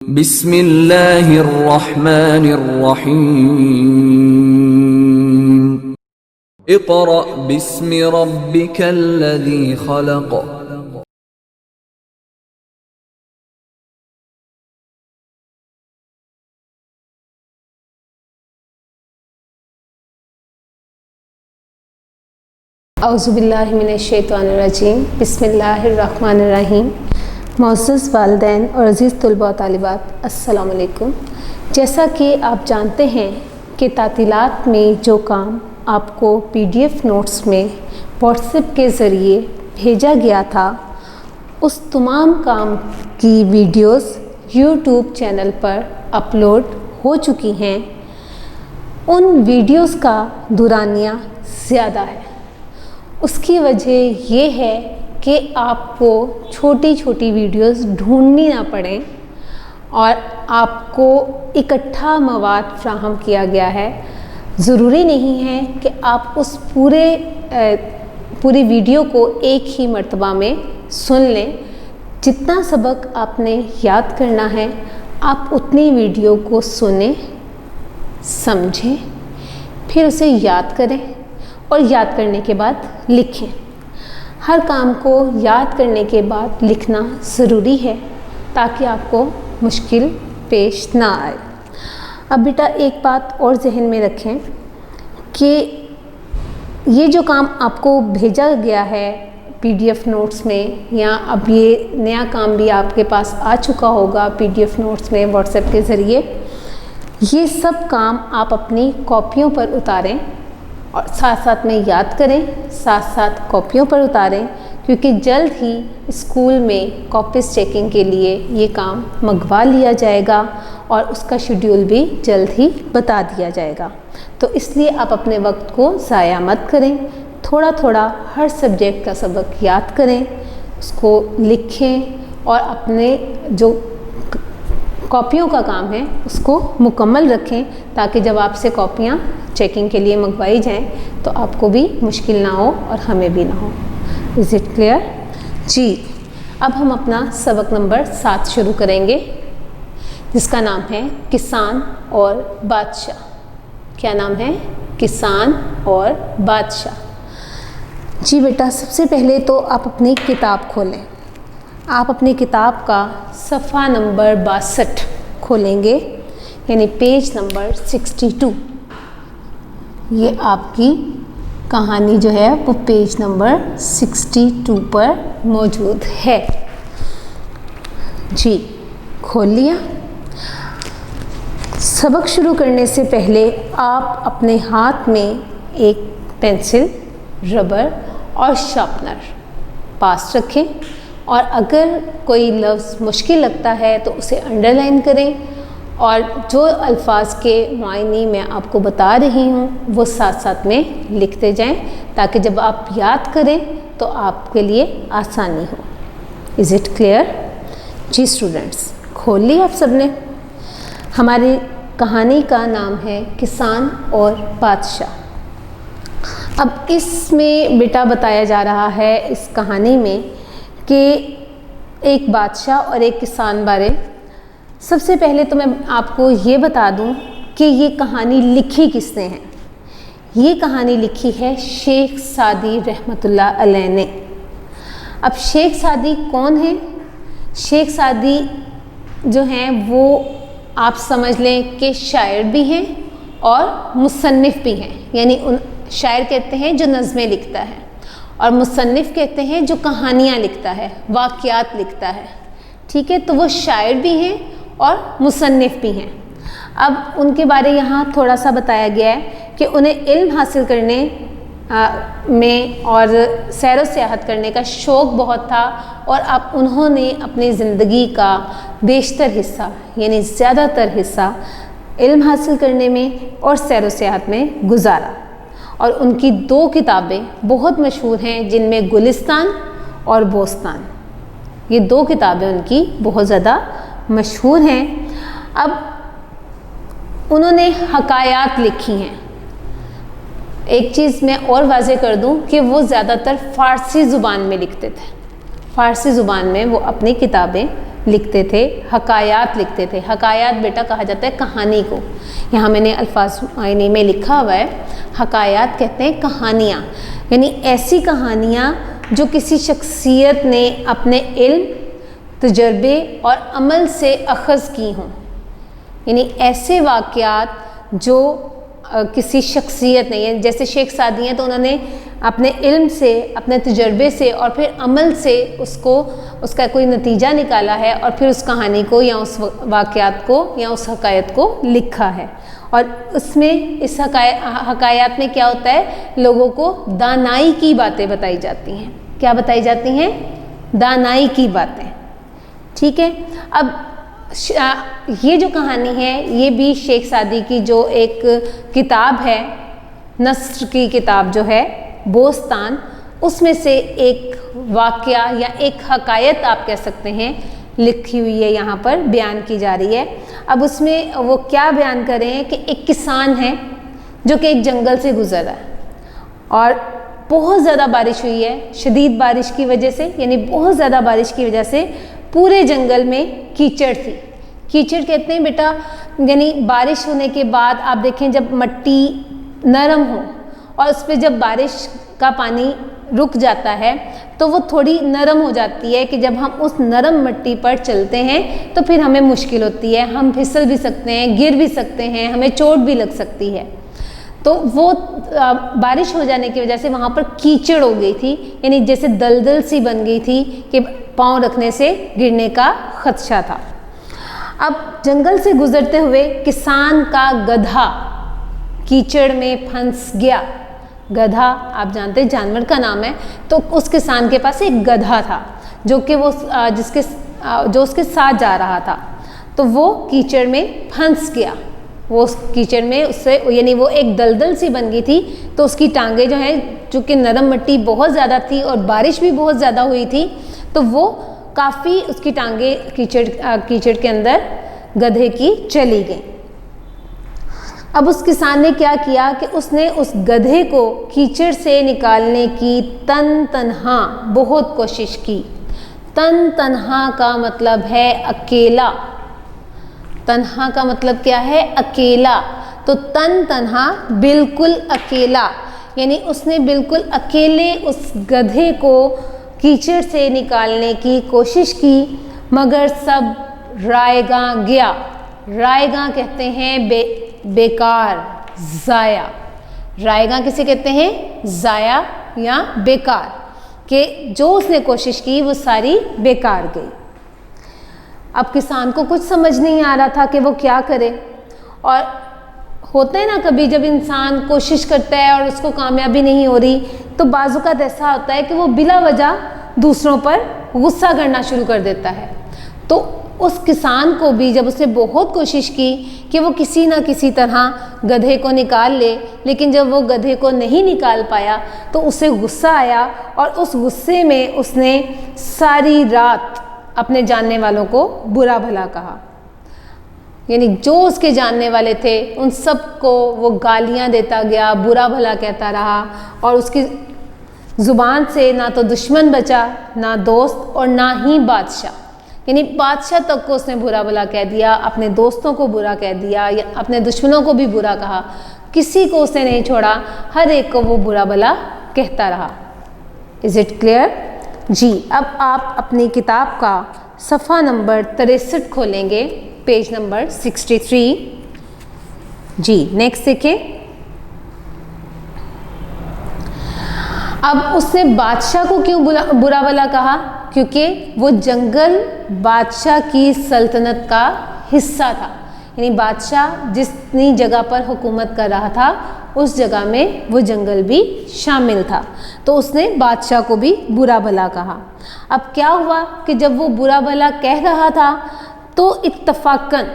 बिस्मिल्लाहिर्रहमानिर्रहीम। इक़रा बिस्मि रब्बिकल्लज़ी खलक़। औज़ुबिल्लाहि मिनश्शैतानिर्रजीम। बिस्मिल्लाहिर्रहमानिर्रहीम। मोअज़्ज़ज़ वालिदैन और अज़ीज़ तलबा व तालिबात, अस्सलामु अलैकुम। जैसा कि आप जानते हैं कि तातीलात में जो काम आपको PDF नोट्स में व्हाट्सएप के ज़रिए भेजा गया था, उस तमाम काम की वीडियोस YouTube चैनल पर अपलोड हो चुकी हैं। उन वीडियोस का दुरानिया ज़्यादा है। उसकी वजह ये है कि आपको छोटी छोटी वीडियोस ढूंढनी ना पड़े और आपको इकट्ठा मवाद फ्राहम किया गया है। ज़रूरी नहीं है कि आप उस पूरी वीडियो को एक ही मर्तबा में सुन लें। जितना सबक आपने याद करना है, आप उतनी वीडियो को सुनें, समझें, फिर उसे याद करें और याद करने के बाद लिखें। हर काम को याद करने के बाद लिखना ज़रूरी है ताकि आपको मुश्किल पेश ना आए। अब बेटा एक बात और जहन में रखें कि ये जो काम आपको भेजा गया है PDF नोट्स में, या अब ये नया काम भी आपके पास आ चुका होगा PDF नोट्स में व्हाट्सएप के ज़रिए, ये सब काम आप अपनी कॉपियों पर उतारें और साथ साथ में याद करें, साथ साथ कॉपियों पर उतारें, क्योंकि जल्द ही स्कूल में कॉपीज़ चेकिंग के लिए ये काम मंगवा लिया जाएगा और उसका शेड्यूल भी जल्द ही बता दिया जाएगा। तो इसलिए आप अपने वक्त को ज़ाया मत करें, थोड़ा थोड़ा हर सब्जेक्ट का सबक याद करें, उसको लिखें और अपने जो कॉपियों का काम है उसको मुकम्मल रखें, ताकि जब आपसे कॉपियाँ चेकिंग के लिए मंगवाई जाएं तो आपको भी मुश्किल ना हो और हमें भी ना हो। Is it clear? जी, अब हम अपना सबक नंबर 7 शुरू करेंगे, जिसका नाम है किसान और बादशाह। क्या नाम है? किसान और बादशाह। जी बेटा, सबसे पहले तो आप अपनी किताब खोलें। आप अपनी किताब का सफ़ा नंबर 62 खोलेंगे, यानी पेज नंबर 62। ये आपकी कहानी जो है वो पेज नंबर 62 पर मौजूद है। जी, खोल लिया। सबक शुरू करने से पहले आप अपने हाथ में एक पेंसिल, रबर और शार्पनर पास रखें, और अगर कोई लफ्ज़ मुश्किल लगता है तो उसे अंडरलाइन करें, और जो अल्फाज के मायने मैं आपको बता रही हूँ वो साथ साथ में लिखते जाएं, ताकि जब आप याद करें तो आपके लिए आसानी हो। Is it clear? जी स्टूडेंट्स, खोल ली आप सबने। हमारी कहानी का नाम है किसान और बादशाह। अब इसमें बेटा बताया जा रहा है इस कहानी में कि एक बादशाह और एक किसान बारे। सबसे पहले तो मैं आपको ये बता दूं कि ये कहानी लिखी किसने है। ये कहानी लिखी है शेख सादी रहमतुल्लाह अलैह ने। अब शेख सादी कौन है? शेख सादी जो हैं वो आप समझ लें कि शायर भी हैं और मुसन्निफ़ भी हैं। यानी उन शायर कहते हैं जो नज़में लिखता है, और मुसन्निफ़ कहते हैं जो कहानियाँ लिखता है, वाक़यात लिखता है। ठीक है, तो वो शायर भी हैं और मुसन्निफ़ भी हैं। अब उनके बारे यहाँ थोड़ा सा बताया गया है कि उन्हें इल्म हासिल करने में और सैर व सियाहत करने का शौक़ बहुत था, और अब उन्होंने अपनी ज़िंदगी का बेशतर हिस्सा, यानी ज़्यादातर हिस्सा इल्म हासिल करने में और सैर व सियाहत में गुजारा। और उनकी 2 किताबें बहुत मशहूर हैं, जिनमें गुलिस्तान और बोस्तान, ये 2 किताबें उनकी बहुत ज़्यादा मशहूर हैं। अब उन्होंने हकायात लिखी हैं। एक चीज़ मैं और वाज़े कर दूं कि वो ज़्यादातर फ़ारसी ज़ुबान में लिखते थे। फ़ारसी ज़ुबान में वो अपनी किताबें लिखते थे, हकायात लिखते थे। हकायात बेटा कहा जाता है कहानी को, यहाँ मैंने अल्फाज मायने में लिखा हुआ है। हकायात कहते हैं कहानियाँ, यानी ऐसी कहानियाँ जो किसी शख्सियत ने अपने इल्म, तजर्बे और अमल से अखज़ की हों, यानी ऐसे वाक़यात जो किसी शख्सियत ने, जैसे शेख सादी हैं तो उन्होंने अपने इल्म से, अपने तजर्बे से और फिर अमल से उसका कोई नतीजा निकाला है और फिर उस कहानी को या उस वाक़यात को या उस हकायत को लिखा है। और उसमें इस हकायात में क्या होता है, लोगों को दानाई की बातें बताई जाती हैं। क्या बताई जाती हैं? दानाई की बातें। ठीक है, अब ये जो कहानी है ये भी शेख सादी की जो एक किताब है, नस्र की किताब जो है बोस्तान, उसमें से एक वाक़या या एक हकायत आप कह सकते हैं लिखी हुई है, यहाँ पर बयान की जा रही है। अब उसमें वो क्या बयान कर रहे हैं कि एक किसान है जो कि एक जंगल से गुजर रहा है और बहुत ज़्यादा बारिश हुई है, शदीद बारिश की वजह से, यानी बहुत ज़्यादा बारिश की वजह से पूरे जंगल में कीचड़ थी। कीचड़ कहते हैं बेटा, यानी बारिश होने के बाद आप देखें जब मिट्टी नरम हो और उस पर जब बारिश का पानी रुक जाता है तो वो थोड़ी नरम हो जाती है कि जब हम उस नरम मिट्टी पर चलते हैं तो फिर हमें मुश्किल होती है, हम फिसल भी सकते हैं, गिर भी सकते हैं, हमें चोट भी लग सकती है। तो वो बारिश हो जाने की वजह से वहाँ पर कीचड़ हो गई थी, यानी जैसे दलदल सी बन गई थी कि पाँव रखने से गिरने का खदशा था। अब जंगल से गुजरते हुए किसान का गधा कीचड़ में फंस गया। गधा आप जानते हैं जानवर का नाम है, तो उस किसान के पास एक गधा था जो कि वो जो उसके साथ जा रहा था, तो वो कीचड़ में फंस गया। वो उस कीचड़ में उससे, यानी वो एक दलदल सी बन गई थी, तो उसकी टांगे जो है, चूँकि नरम मिट्टी बहुत ज़्यादा थी और बारिश भी बहुत ज़्यादा हुई थी, तो वो काफ़ी उसकी टांगे कीचड़ के अंदर गधे की चली गई। अब उस किसान ने क्या किया कि उसने उस गधे को कीचड़ से निकालने की तन्हा बहुत कोशिश की। तन्हा का मतलब है अकेला। तन्हा का मतलब क्या है? अकेला। तो तन्हा बिल्कुल अकेला, यानी उसने बिल्कुल अकेले उस गधे को कीचड़ से निकालने की कोशिश की, मगर सब रायगा गया। रायगा कहते हैं बेकार, ज़ाया। रायगा किसे कहते हैं? ज़ाया या बेकार, कि जो उसने कोशिश की वो सारी बेकार गई। अब किसान को कुछ समझ नहीं आ रहा था कि वो क्या करे। और होता है ना, कभी जब इंसान कोशिश करता है और उसको कामयाबी नहीं हो रही तो बाज़-औक़ात ऐसा होता है कि वो बिला वजह दूसरों पर गुस्सा करना शुरू कर देता है। तो उस किसान को भी जब उसने बहुत कोशिश की कि वो किसी न किसी तरह गधे को निकाल ले, लेकिन जब वो गधे को नहीं निकाल पाया तो उसे गुस्सा आया और उस गुस्से में उसने सारी रात अपने जानने वालों को बुरा भला कहा। यानी जो उसके जानने वाले थे उन सबको वो गालियां देता गया, बुरा भला कहता रहा, और उसकी ज़ुबान से ना तो दुश्मन बचा, ना दोस्त, और ना ही बादशाह। यानी बादशाह तक को उसने बुरा भला कह दिया, अपने दोस्तों को बुरा कह दिया, या अपने दुश्मनों को भी बुरा कहा। किसी को उसने नहीं छोड़ा, हर एक को वो बुरा भला कहता रहा। Is it clear? जी, अब आप अपनी किताब का सफ़ा नंबर 63 खोलेंगे, पेज नंबर 63। जी, नेक्स्ट देखिए। अब उसने बादशाह को क्यों बुरा भला कहा? क्योंकि वो जंगल बादशाह की सल्तनत का हिस्सा था। यानी बादशाह जितनी जगह पर हुकूमत कर रहा था उस जगह में वो जंगल भी शामिल था, तो उसने बादशाह को भी बुरा भला कहा। अब क्या हुआ कि जब वो बुरा भला कह रहा था तो इत्तफाकन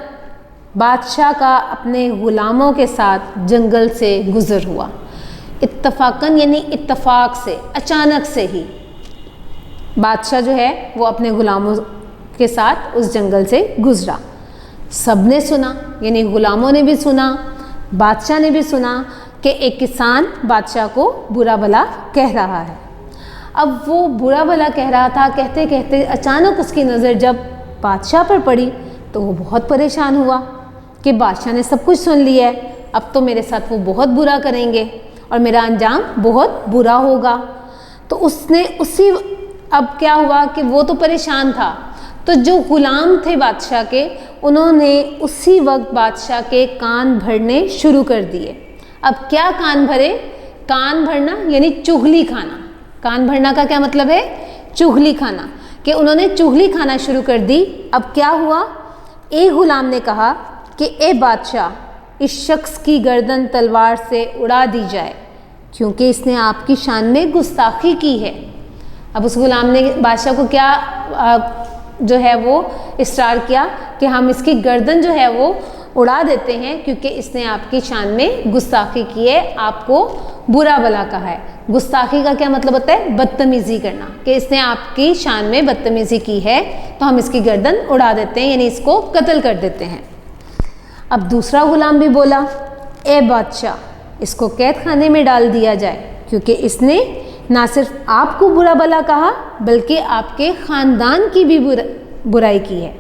बादशाह का अपने ग़ुलामों के साथ जंगल से गुज़र हुआ। इत्तफाकन यानी इत्तफाक से, अचानक से ही बादशाह जो है वो अपने ग़ुलामों के साथ उस जंगल से गुज़रा। सबने सुना, यानी ग़ुलामों ने भी सुना, बादशाह ने भी सुना कि एक किसान बादशाह को बुरा भला कह रहा है। अब वो बुरा भला कह रहा था, कहते कहते अचानक उसकी नज़र जब बादशाह पर पड़ी तो वो बहुत परेशान हुआ कि बादशाह ने सब कुछ सुन लिया है, अब तो मेरे साथ वो बहुत बुरा करेंगे और मेरा अंजाम बहुत बुरा होगा। तो अब क्या हुआ कि वो तो परेशान था, तो जो गुलाम थे बादशाह के, उन्होंने उसी वक्त बादशाह के कान भरने शुरू कर दिए। अब क्या कान भरे? कान भरना यानी चुगली खाना। कान भरना का क्या मतलब है? चुगली खाना, कि उन्होंने चुगली खाना शुरू कर दी। अब क्या हुआ? एक गुलाम ने कहा कि ए बादशाह, इस शख्स की गर्दन तलवार से उड़ा दी जाए क्योंकि इसने आपकी शान में गुस्ताखी की है। अब उस गुलाम ने बादशाह को क्या जो है वो इसरार किया कि हम इसकी गर्दन जो है वो उड़ा देते हैं क्योंकि इसने आपकी शान में गुस्ताखी की है, आपको बुरा भला कहा है। गुस्ताखी का क्या मतलब होता है? बदतमीज़ी करना, कि इसने आपकी शान में बदतमीज़ी की है तो हम इसकी गर्दन उड़ा देते हैं, यानी इसको कत्ल कर देते हैं। अब दूसरा गुलाम भी बोला, ए बादशाह, इसको कैद खाने में डाल दिया जाए क्योंकि इसने ना सिर्फ आपको बुरा भला कहा बल्कि आपके ख़ानदान की भी बुराई की है।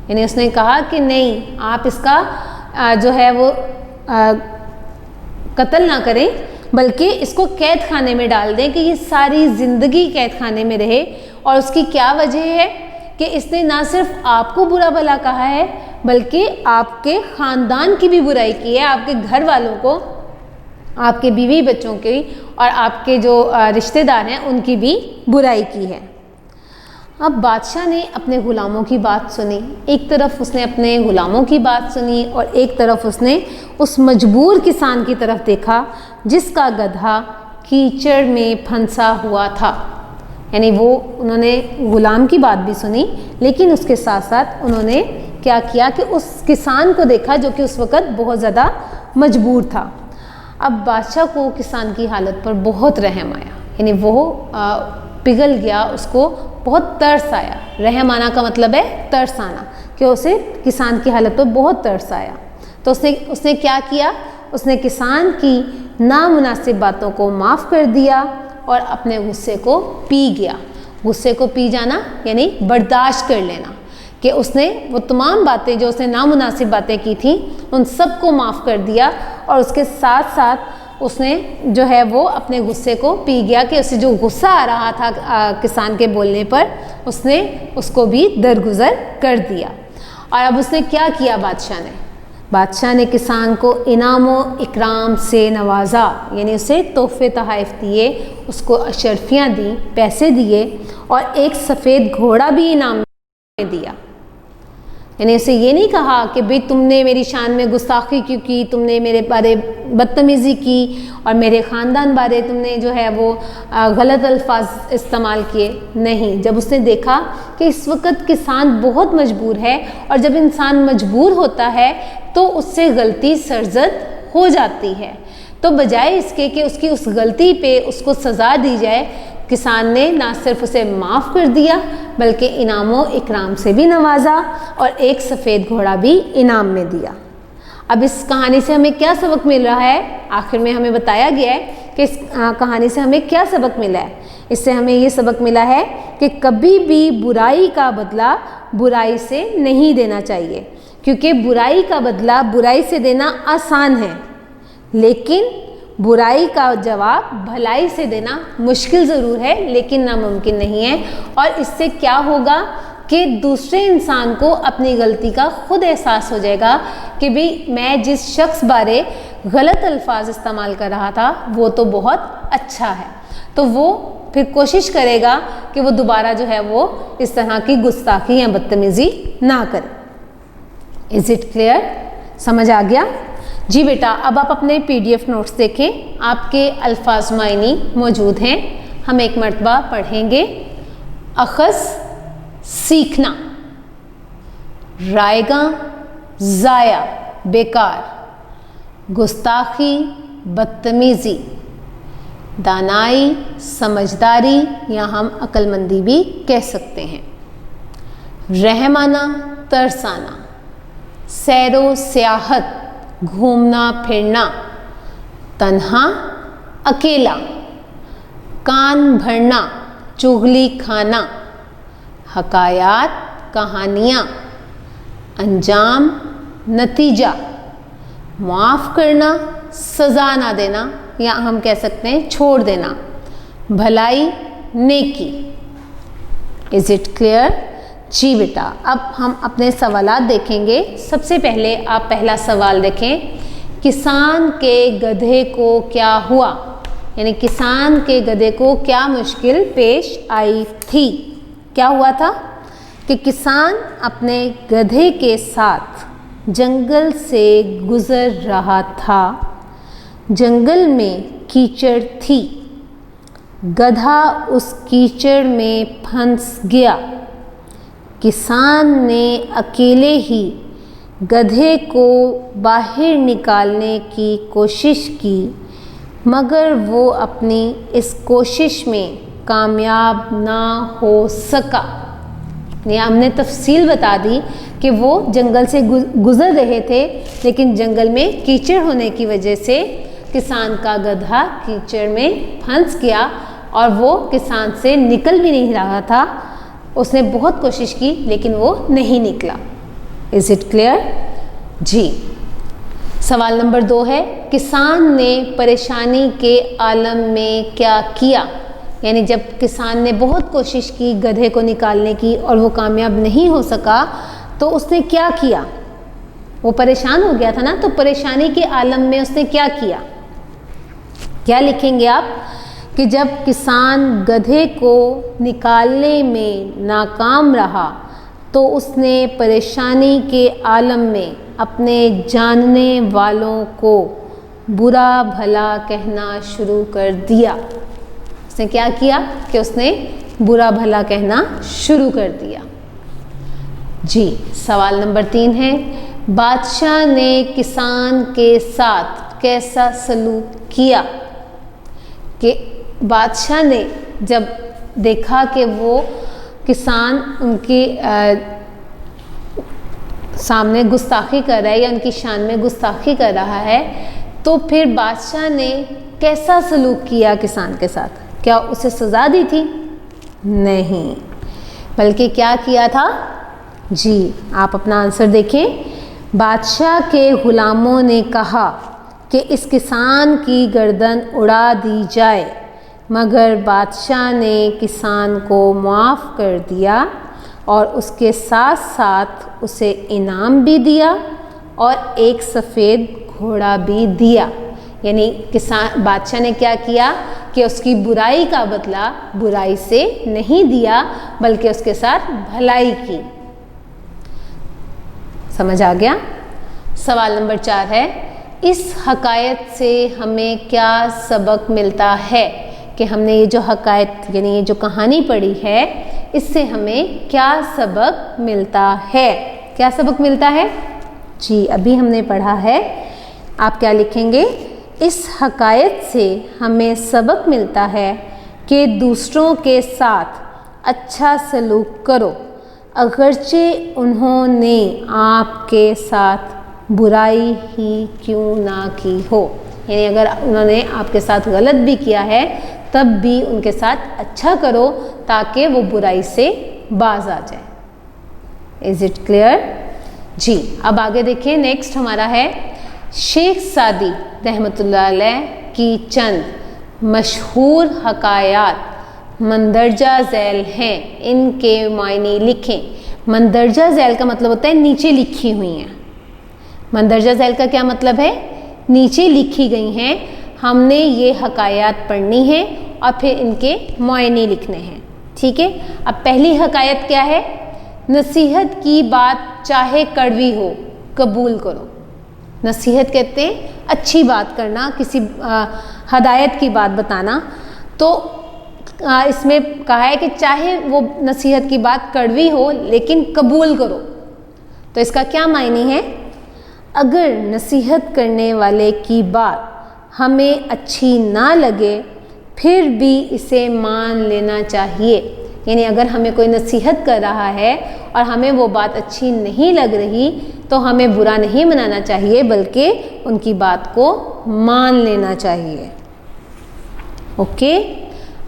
यानी उसने कहा कि नहीं, आप इसका जो है वो कत्ल ना करें बल्कि इसको कैद खाने में डाल दें कि ये सारी ज़िंदगी कैद खाने में रहे। और उसकी क्या वजह है कि इसने ना सिर्फ आपको बुरा भला कहा है बल्कि आपके ख़ानदान की भी बुराई की है, आपके घर वालों को, आपके बीवी बच्चों की और आपके जो रिश्तेदार हैं उनकी भी बुराई की है। अब बादशाह ने अपने ग़ुलामों की बात सुनी। एक तरफ उसने अपने ग़ुलामों की बात सुनी और एक तरफ उसने उस मजबूर किसान की तरफ देखा जिसका गधा कीचड़ में फंसा हुआ था। यानी उन्होंने ग़ुलाम की बात भी सुनी लेकिन उसके साथ साथ उन्होंने क्या किया कि उस किसान को देखा जो कि उस वक़्त बहुत ज़्यादा मजबूर था। अब बादशाह को किसान की हालत पर बहुत रहम आया, यानी वो पिघल गया, उसको बहुत तरस आया। रहम आना का मतलब है तरस आना, कि उसे किसान की हालत पर बहुत तरस आया। तो उसने क्या किया? उसने किसान की नामुनासिब बातों को माफ़ कर दिया और अपने गुस्से को पी गया। गुस्से को पी जाना यानी बर्दाश्त कर लेना, कि उसने वो तमाम बातें जो उसने नामुनासिब बातें की थी उन सब को माफ़ कर दिया और उसके साथ साथ उसने जो है वो अपने गुस्से को पी गया, कि उसे जो गुस्सा आ रहा था किसान के बोलने पर उसने उसको भी दरगुजर कर दिया। और अब उसने क्या किया? बादशाह ने किसान को इनाम व इकराम से नवाजा, यानी उसे तोहफे तोहफ़ दिए, उसको अशरफियाँ दी, पैसे दिए और एक सफ़ेद घोड़ा भी इनाम में दिया। यानी उसे ये नहीं कहा कि भाई तुमने मेरी शान में गुस्ताखी क्यों की, तुमने मेरे बारे बदतमीज़ी की और मेरे ख़ानदान बारे तुमने जो है वो गलत अल्फाज इस्तेमाल किए। नहीं, जब उसने देखा कि इस वक्त किसान बहुत मजबूर है और जब इंसान मजबूर होता है तो उससे गलती सरजद हो जाती है, तो बजाय इसके कि उसकी उस गलती पे उसको सज़ा दी जाए, किसान ने ना सिर्फ उसे माफ़ कर दिया बल्कि इनामों इकराम से भी नवाजा और एक सफ़ेद घोड़ा भी इनाम में दिया। अब इस कहानी से हमें क्या सबक मिल रहा है? आखिर में हमें बताया गया है कि इस कहानी से हमें क्या सबक मिला है। इससे हमें ये सबक मिला है कि कभी भी बुराई का बदला बुराई से नहीं देना चाहिए, क्योंकि बुराई का बदला बुराई से देना आसान है लेकिन बुराई का जवाब भलाई से देना मुश्किल ज़रूर है लेकिन नामुमकिन नहीं है। और इससे क्या होगा कि दूसरे इंसान को अपनी गलती का खुद एहसास हो जाएगा कि भाई मैं जिस शख्स बारे गलत अल्फाज इस्तेमाल कर रहा था वो तो बहुत अच्छा है, तो वो फिर कोशिश करेगा कि वो दोबारा जो है वो इस तरह की गुस्ताखी या बदतमीज़ी ना करे। Is it clear? समझ आ गया? जी बेटा, अब आप अपने PDF नोट्स देखें, आपके अल्फाज मायनी मौजूद हैं। हम एक मरतबा पढ़ेंगे। अखज़ सीखना, रायगा ज़ाया बेकार, गुस्ताखी बदतमीज़ी, दानाई समझदारी या हम अक्लमंदी भी कह सकते हैं, रहमाना तरसाना, सैरो सियाहत घूमना फिरना, तन्हा अकेला, कान भरना चुगली खाना, हकायात कहानियाँ, अंजाम, नतीजा, माफ़ करना, सज़ा ना देना, या हम कह सकते हैं छोड़ देना, भलाई, नेकी। Is it clear? जी बेटा, अब हम अपने सवालात देखेंगे। सबसे पहले आप पहला सवाल देखें, किसान के गधे को क्या हुआ? यानी किसान के गधे को क्या मुश्किल पेश आई थी? क्या हुआ था कि किसान अपने गधे के साथ जंगल से गुज़र रहा था। जंगल में कीचड़ थी, गधा उस कीचड़ में फंस गया। किसान ने अकेले ही गधे को बाहर निकालने की कोशिश की, मगर वो अपनी इस कोशिश में कामयाब ना हो सका। ये हमने तफसील बता दी कि वो जंगल से गुज़र रहे थे, लेकिन जंगल में कीचड़ होने की वजह से किसान का गधा कीचड़ में फंस गया और वो किसान से निकल भी नहीं रहा था। उसने बहुत कोशिश की लेकिन वो नहीं निकला। Is it clear? जी। सवाल नंबर 2 है, किसान ने परेशानी के आलम में क्या किया? यानी जब किसान ने बहुत कोशिश की गधे को निकालने की और वो कामयाब नहीं हो सका, तो उसने क्या किया? वो परेशान हो गया था ना, तो परेशानी के आलम में उसने क्या किया? क्या लिखेंगे आप कि जब किसान गधे को निकालने में नाकाम रहा तो उसने परेशानी के आलम में अपने जानने वालों को बुरा भला कहना शुरू कर दिया। उसने क्या किया कि उसने बुरा भला कहना शुरू कर दिया। जी। सवाल नंबर 3 है, बादशाह ने किसान के साथ कैसा सलूक किया? कि बादशाह ने जब देखा कि वो किसान उनके सामने गुस्ताखी कर रहा है या उनकी शान में गुस्ताखी कर रहा है, तो फिर बादशाह ने कैसा सलूक किया किसान के साथ? क्या उसे सज़ा दी थी? नहीं, बल्कि क्या किया था? जी, आप अपना आंसर देखें। बादशाह के गुलामों ने कहा कि इस किसान की गर्दन उड़ा दी जाए, मगर बादशाह ने किसान को माफ़ कर दिया और उसके साथ साथ उसे इनाम भी दिया और एक सफ़ेद घोड़ा भी दिया। यानी किसान बादशाह ने क्या किया कि उसकी बुराई का बदला बुराई से नहीं दिया, बल्कि उसके साथ भलाई की। समझ आ गया? सवाल नंबर 4 है, इस हकायत से हमें क्या सबक मिलता है? कि हमने ये जो हकायत यानी ये जो कहानी पढ़ी है, इससे हमें क्या सबक मिलता है? क्या सबक मिलता है? जी, अभी हमने पढ़ा है। आप क्या लिखेंगे? इस हकायत से हमें सबक मिलता है कि दूसरों के साथ अच्छा सलूक करो, अगरचे उन्होंने आपके साथ बुराई ही क्यों ना की हो। यानी अगर उन्होंने आपके साथ गलत भी किया है, तब भी उनके साथ अच्छा करो ताकि वो बुराई से बाज आ जाए। Is it clear? जी। अब आगे देखिए, नेक्स्ट हमारा है शेख सादी रहमतुल्लाह अलैह की चंद मशहूर हकायात मंदरजा झैल हैं, इनके मायने लिखें। मंदरजा झैल का मतलब होता है नीचे लिखी हुई हैं। मंदरजा झैल का क्या मतलब है? नीचे लिखी गई हैं। हमने ये हकायात पढ़नी है और फिर इनके मायने लिखने हैं। ठीक है। अब पहली हकायत क्या है? नसीहत की बात चाहे कड़वी हो कबूल करो। नसीहत कहते हैं अच्छी बात करना, किसी हदायत की बात बताना। तो इसमें कहा है कि चाहे वो नसीहत की बात कड़वी हो लेकिन कबूल करो। तो इसका क्या मायने है? अगर नसीहत करने वाले की बात हमें अच्छी ना लगे फिर भी इसे मान लेना चाहिए। यानी अगर हमें कोई नसीहत कर रहा है और हमें वो बात अच्छी नहीं लग रही तो हमें बुरा नहीं मनाना चाहिए, बल्कि उनकी बात को मान लेना चाहिए। ओके।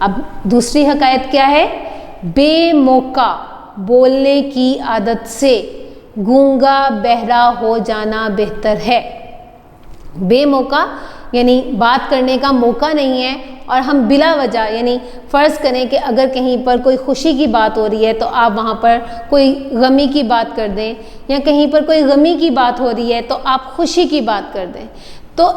अब दूसरी हकायत क्या है? बेमौका बोलने की आदत से गूंगा बहरा हो जाना बेहतर है। बेमौका यानी बात करने का मौका नहीं है, और हम बिला वजह यानी फ़र्ज़ करें कि अगर कहीं पर कोई खुशी की बात हो रही है तो आप वहाँ पर कोई गमी की बात कर दें, या कहीं पर कोई गमी की बात हो रही है तो आप खुशी की बात कर दें। तो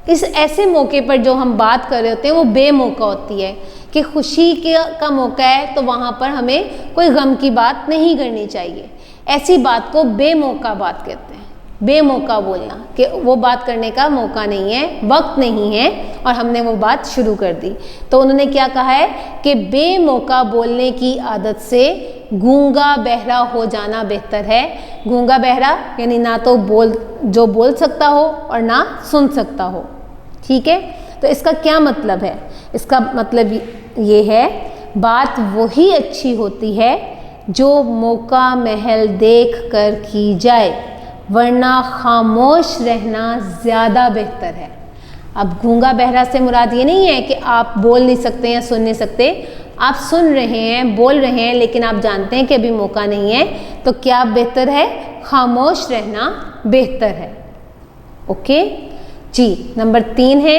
इस ऐसे मौके पर जो हम बात कर रहे होते हैं वो बेमौका होती है कि खुशी का मौका है तो वहाँ पर हमें कोई गम की बात नहीं करनी चाहिए। ऐसी बात को बेमौका बात कहते हैं। बेमौका बोलना कि वो बात करने का मौका नहीं है, वक्त नहीं है, और हमने वो बात शुरू कर दी। तो उन्होंने क्या कहा है कि बेमौका बोलने की आदत से गूंगा बहरा हो जाना बेहतर है। गूंगा बहरा यानी ना तो बोल सकता हो और ना सुन सकता हो। ठीक है, तो इसका क्या मतलब है? इसका मतलब ये है, बात वही अच्छी होती है जो मौका महल देख कर की जाए, वरना खामोश रहना ज़्यादा बेहतर है। अब गूंगा बहरा से मुराद ये नहीं है कि आप बोल नहीं सकते या सुन नहीं सकते। आप सुन रहे हैं, बोल रहे हैं, लेकिन आप जानते हैं कि अभी मौका नहीं है, तो क्या बेहतर है? खामोश रहना बेहतर है। ओके जी। नंबर 3 है,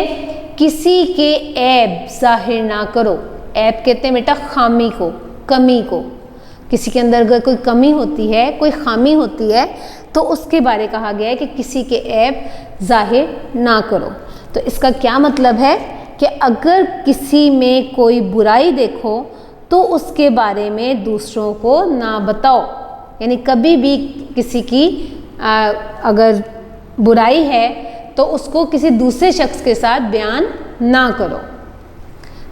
किसी के ऐब जाहिर ना करो। ऐब कहते हैं बेटा खामी को, कमी को। किसी के अंदर अगर कोई कमी होती है, कोई खामी होती है, तो उसके बारे कहा गया है कि किसी के ऐब जाहिर ना करो। तो इसका क्या मतलब है कि अगर किसी में कोई बुराई देखो तो उसके बारे में दूसरों को ना बताओ। यानी कभी भी किसी की अगर बुराई है तो उसको किसी दूसरे शख्स के साथ बयान ना करो।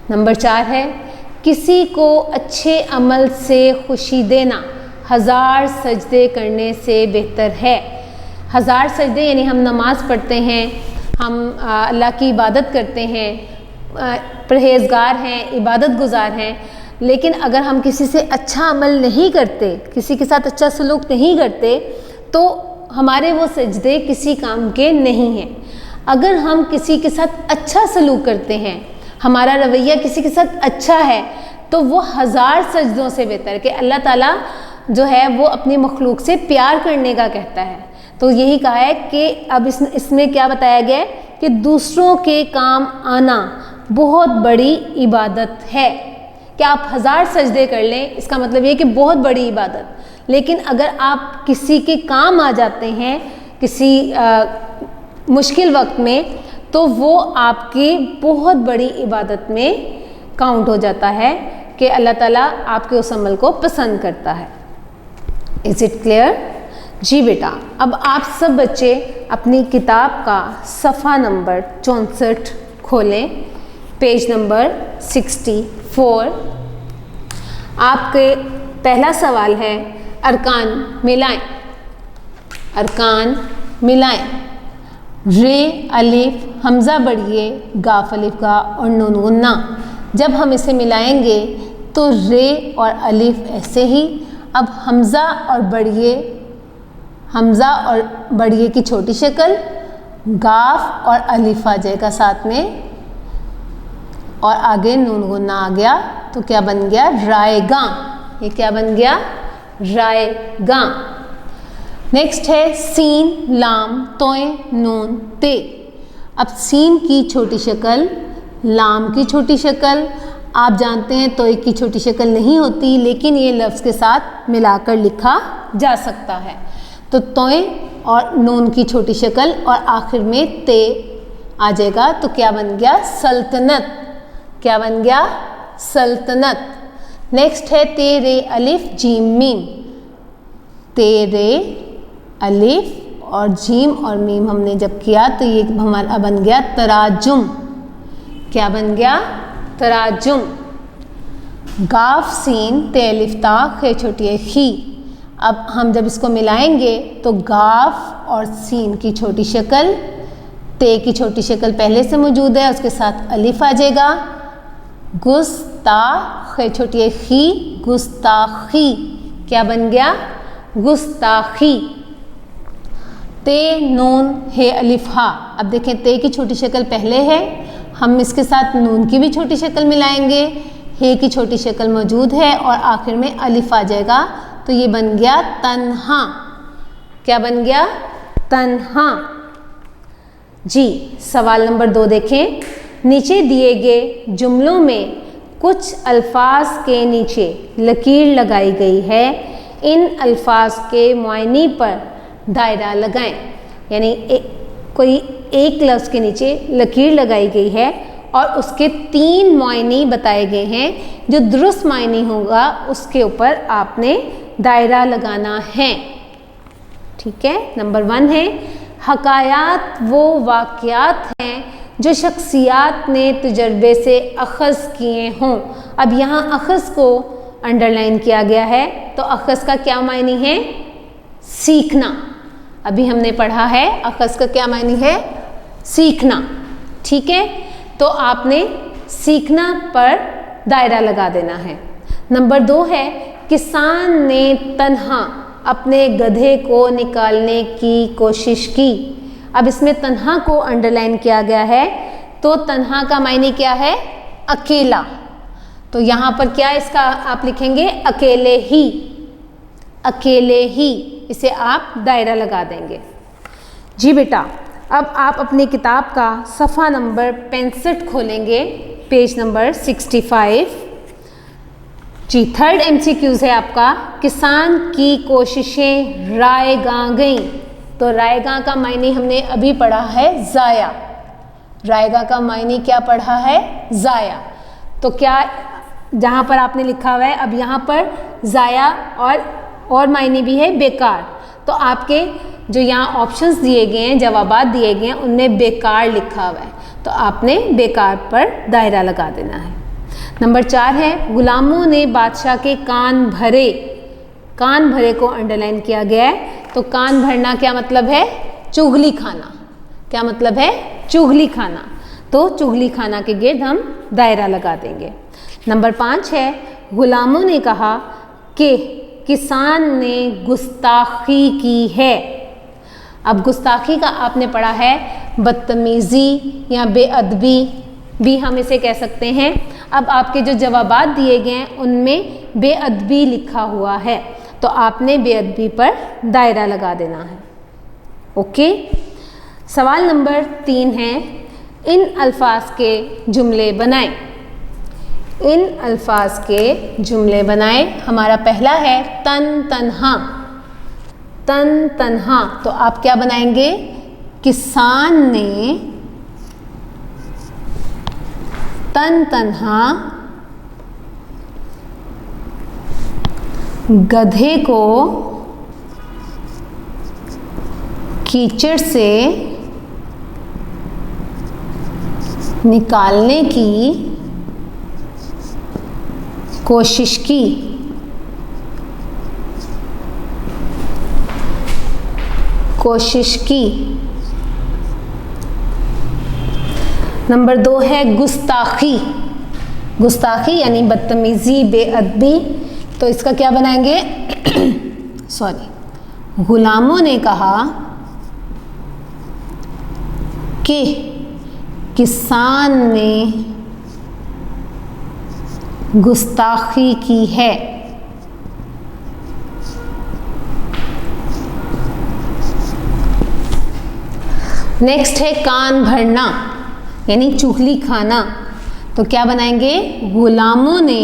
नंबर 4 है, किसी को अच्छे अमल से खुशी देना 1000 सजदे करने से बेहतर है। 1000 सजदे यानी हम नमाज़ पढ़ते हैं, हम अल्लाह की इबादत करते हैं, परहेज़गार हैं, इबादत गुज़ार हैं, लेकिन अगर हम किसी से अच्छा अमल नहीं करते, किसी के साथ अच्छा सलूक नहीं करते, तो हमारे वो सजदे किसी काम के नहीं हैं। अगर हम किसी के साथ अच्छा सलूक करते हैं, हमारा रवैया किसी के साथ अच्छा है, तो वो 1000 सजदों से बेहतर है कि अल्लाह ताला जो है वो अपनी मखलूक से प्यार करने का कहता है। तो यही कहा है कि अब इसमें क्या बताया गया है कि दूसरों के काम आना बहुत बड़ी इबादत है। कि आप 1000 सजदे कर लें, इसका मतलब ये कि बहुत बड़ी इबादत। लेकिन अगर आप किसी के काम आ जाते हैं किसी मुश्किल वक्त में, तो वो आपकी बहुत बड़ी इबादत में काउंट हो जाता है कि अल्लाह ताला आपके उस अमल को पसंद करता है। Is it clear? जी बेटा, अब आप सब बच्चे अपनी किताब का सफ़ा नंबर 64 खोलें, पेज नंबर 64। आपके पहला सवाल है, अरकान मिलाएं। अरकान मिलाएं। रे अलिफ हमज़ा बढ़िए, गाफ अलिफ गा और नून गुन्ना। जब हम इसे मिलाएंगे तो रे और अलिफ ऐसे ही। अब हमज़ा और बढ़िए की छोटी शक्ल, गाफ और अलिफ आ जाएगा साथ में, और आगे नून गुन्ना आ गया, तो क्या बन गया? रायगा। ये क्या बन गया? रायगा। नेक्स्ट है सीन, लाम, तोय, नून, ते। अब सीन की छोटी शक्ल, लाम की छोटी शक्ल, आप जानते हैं तोय की छोटी शक्ल नहीं होती, लेकिन ये लफ्ज़ के साथ मिलाकर लिखा जा सकता है। तो तोय और नून की छोटी शक्ल और आखिर में ते आ जाएगा, तो क्या बन गया? सल्तनत। क्या बन गया? सल्तनत। नेक्स्ट है तेरे अलिफ जीम मीम। तेरे अलिफ और जीम और मीम हमने जब किया तो ये हमारा बन गया तराजुम। क्या बन गया? तराजुम। गाफ सीन ते अलिफ ता खे छोटी है खी। अब हम जब इसको मिलाएंगे तो गाफ और सीन की छोटी शक्ल, ते की छोटी शक्ल पहले से मौजूद है, उसके साथ अलिफ आ जाएगा। गुस्ता खे छोटी है खी, गुस्ताखी। क्या बन गया? गुस्ताखी। ते नून हे अलिफ हा। अब देखें ते की छोटी शक्ल पहले है, हम इसके साथ नून की भी छोटी शक्ल मिलाएंगे, हे की छोटी शक्ल मौजूद है और आखिर में अलिफ आ जाएगा, तो ये बन गया तन्हा। क्या बन गया? तन्हा। जी, सवाल नंबर 2 देखें। नीचे दिए गए जुमलों में कुछ अल्फाज के नीचे लकीर लगाई गई है, इन अल्फाज के मुआयने पर दायरा लगाएं। यानी कोई एक लफ्ज़ के नीचे लकीर लगाई गई है और उसके 3 मुआयने बताए गए हैं, जो दुरुस्त मायने होगा उसके ऊपर आपने दायरा लगाना है। ठीक है। नंबर 1 है, हकायात वो वाक़यात हैं जो शख्सियात ने तजर्बे से अख़ज़ किए हों। अब यहाँ अख़ज़ को अंडरलाइन किया गया है, तो अख़ज़ का क्या मायने है? सीखना। अभी हमने पढ़ा है अख़ज़ का क्या मायने है? सीखना। ठीक है, तो आपने सीखना पर दायरा लगा देना है। नंबर 2 है, किसान ने तन्हा अपने गधे को निकालने की कोशिश की। अब इसमें तन्हा को अंडरलाइन किया गया है, तो तन्हा का मायने क्या है? अकेला। तो यहाँ पर क्या इसका आप लिखेंगे? अकेले ही। अकेले ही, इसे आप दायरा लगा देंगे। जी बेटा, अब आप अपनी किताब का सफ़ा नंबर 65 खोलेंगे, पेज नंबर 65। जी, 3rd MCQs है आपका, किसान की कोशिशें रायगां गईं। तो रायगां का मायने हमने अभी पढ़ा है ज़ाया। रायगां का मायने क्या पढ़ा है? ज़ाया। तो क्या जहाँ पर आपने लिखा हुआ है, अब यहाँ पर ज़ाया और मायने भी है बेकार। तो आपके जो यहाँ ऑप्शंस दिए गए हैं, जवाबात दिए गए हैं, उनमें बेकार लिखा हुआ है, तो आपने बेकार पर दायरा लगा देना है। नंबर 4 है, गुलामों ने बादशाह के कान भरे। कान भरे को अंडरलाइन किया गया है, तो कान भरना क्या मतलब है? चुगली खाना। क्या मतलब है? चुगली खाना। तो चुगली खाना के गिर्द हम दायरा लगा देंगे। नंबर 5 है, गुलामों ने कहा कि किसान ने गुस्ताखी की है। अब गुस्ताखी का आपने पढ़ा है बदतमीज़ी या बेअदबी भी हम इसे कह सकते हैं। अब आपके जो जवाबात दिए गए हैं उनमें बेअदबी लिखा हुआ है, तो आपने बेअदबी पर दायरा लगा देना है। ओके। सवाल नंबर 3 है, इन अल्फाज के जुमले बनाएं। इन अल्फाज के जुमले बनाएं। हमारा पहला है तन तन्हा। तन तन्हा, तो आप क्या बनाएंगे? किसान ने तन तन्हा गधे को कीचड़ से निकालने की कोशिश की। कोशिश की। नंबर 2 है गुस्ताखी। गुस्ताखी यानी बदतमीज़ी, बेअदबी, तो इसका क्या बनाएंगे? सॉरी, गुलामों ने कहा कि किसान ने गुस्ताखी की है। नेक्स्ट है कान भरना यानी चुगली खाना, तो क्या बनाएंगे? गुलामों ने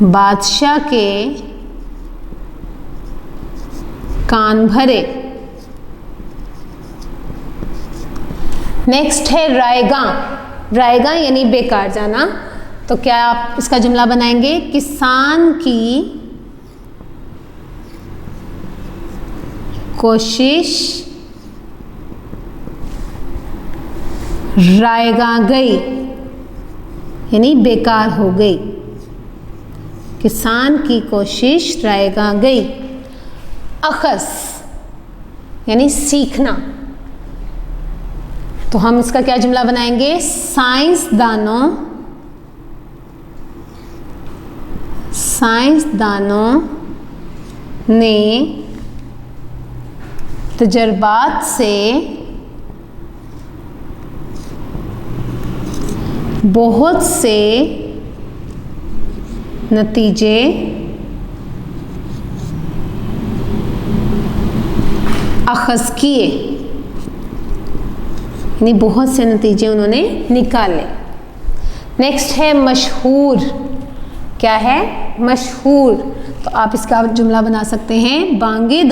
बादशाह के कान भरे। नेक्स्ट है रायगां। रायगां यानी बेकार जाना, तो क्या आप इसका जुमला बनाएंगे? किसान की कोशिश रायगां गई यानी बेकार हो गई। किसान की कोशिश रायगां गई। अखस यानी सीखना, तो हम इसका क्या जुमला बनाएंगे? साइंसदानों ने तजर्बात से बहुत से नतीजे अखज़ किए, यानी बहुत से नतीजे उन्होंने निकाले। नेक्स्ट है मशहूर। क्या है? मशहूर। तो आप इसका जुमला बना सकते हैं, बांगे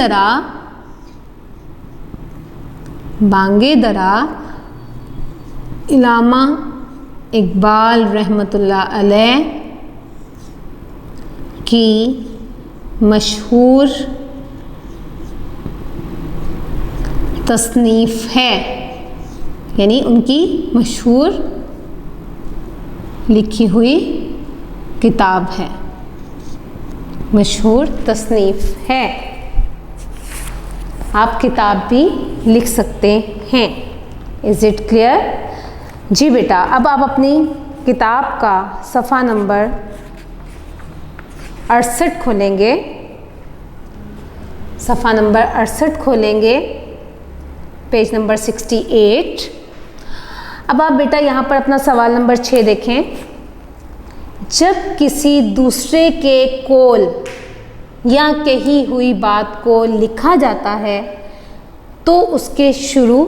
दरा इल्लामा इकबाल रहमतुल्लाह अलैह की मशहूर तसनीफ़ है, यानी उनकी मशहूर लिखी हुई किताब है, मशहूर तसनीफ़ है। आप किताब भी लिख सकते हैं। Is it clear? जी बेटा, अब आप अपनी किताब का सफ़ा नंबर 68 खोलेंगे। सफ़ा नंबर 68 खोलेंगे, पेज नंबर 68। अब आप बेटा यहाँ पर अपना सवाल नंबर 6 देखें। जब किसी दूसरे के कौल या कही हुई बात को लिखा जाता है तो उसके शुरू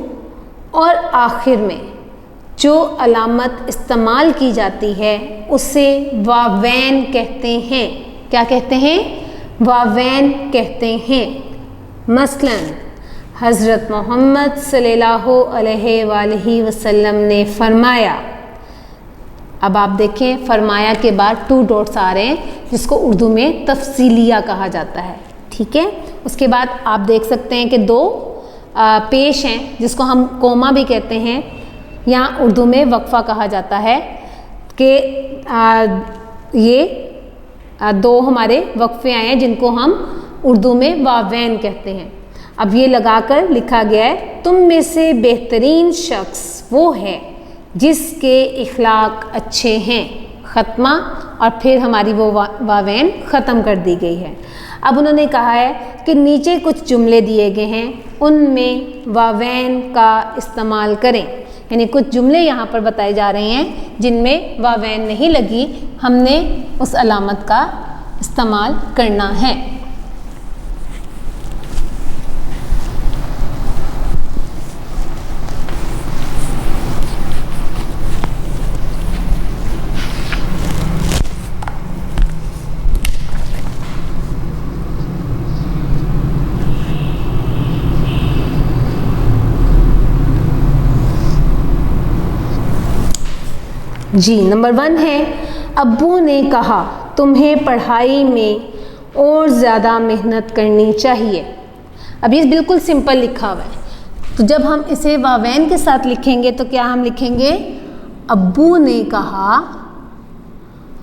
और आखिर में जो अलामत इस्तेमाल की जाती है उसे वावैन कहते हैं। क्या कहते हैं? वावैन कहते हैं। मसलन हज़रत मोहम्मद सल्लल्लाहु अलैहि वसल्लम ने फरमाया। अब आप देखें, फरमाया के बाद 2 डॉट्स आ रहे हैं, जिसको उर्दू में तफसीलिया कहा जाता है। ठीक है। उसके बाद आप देख सकते हैं कि 2 पेश हैं, जिसको हम कोमा भी कहते हैं। यहाँ उर्दू में वक्फ़ा कहा जाता है कि ये 2 हमारे वक्फ़े आए हैं, जिनको हम उर्दू में वावैन कहते हैं। अब ये लगाकर लिखा गया है, तुम में से बेहतरीन शख्स वो है जिसके इखलाक अच्छे हैं, ख़त्मा, और फिर हमारी वो वावैन ख़त्म कर दी गई है। अब उन्होंने कहा है कि नीचे कुछ जुमले दिए गए हैं, उनमें वावैन का इस्तेमाल करें। यानी कुछ जुमले यहाँ पर बताए जा रहे हैं जिनमें वावैन नहीं लगी, हमने उस अलामत का इस्तेमाल करना है। जी, नंबर 1 है, अब्बू ने कहा तुम्हें पढ़ाई में और ज़्यादा मेहनत करनी चाहिए। अब ये बिल्कुल सिंपल लिखा हुआ है, तो जब हम इसे वावैन के साथ लिखेंगे तो क्या हम लिखेंगे? अब्बू ने कहा।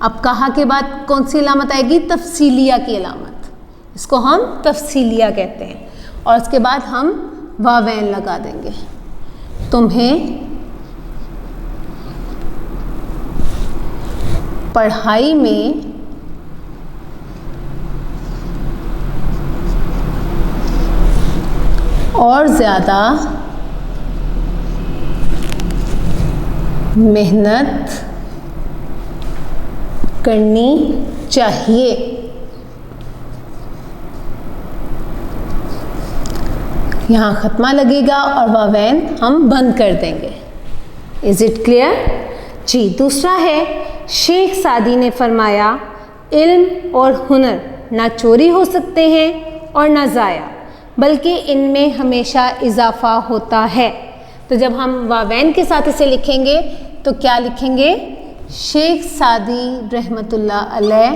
अब कहा के बाद कौन सी अलामत आएगी? तफसीलिया की अलामत, इसको हम तफसीलिया कहते हैं। और उसके बाद हम वावैन लगा देंगे। तुम्हें पढ़ाई में और ज़्यादा मेहनत करनी चाहिए। यहाँ ख़त्मा लगेगा और वावैन हम बंद कर देंगे। Is it clear? जी, दूसरा है, शेख सादी ने फरमाया इल्म और हुनर ना चोरी हो सकते हैं और ना ज़ाया, बल्कि इनमें हमेशा इजाफ़ा होता है। तो जब हम वावैन के साथ इसे लिखेंगे तो क्या लिखेंगे? शेख सादी रहमतुल्लाह अलैह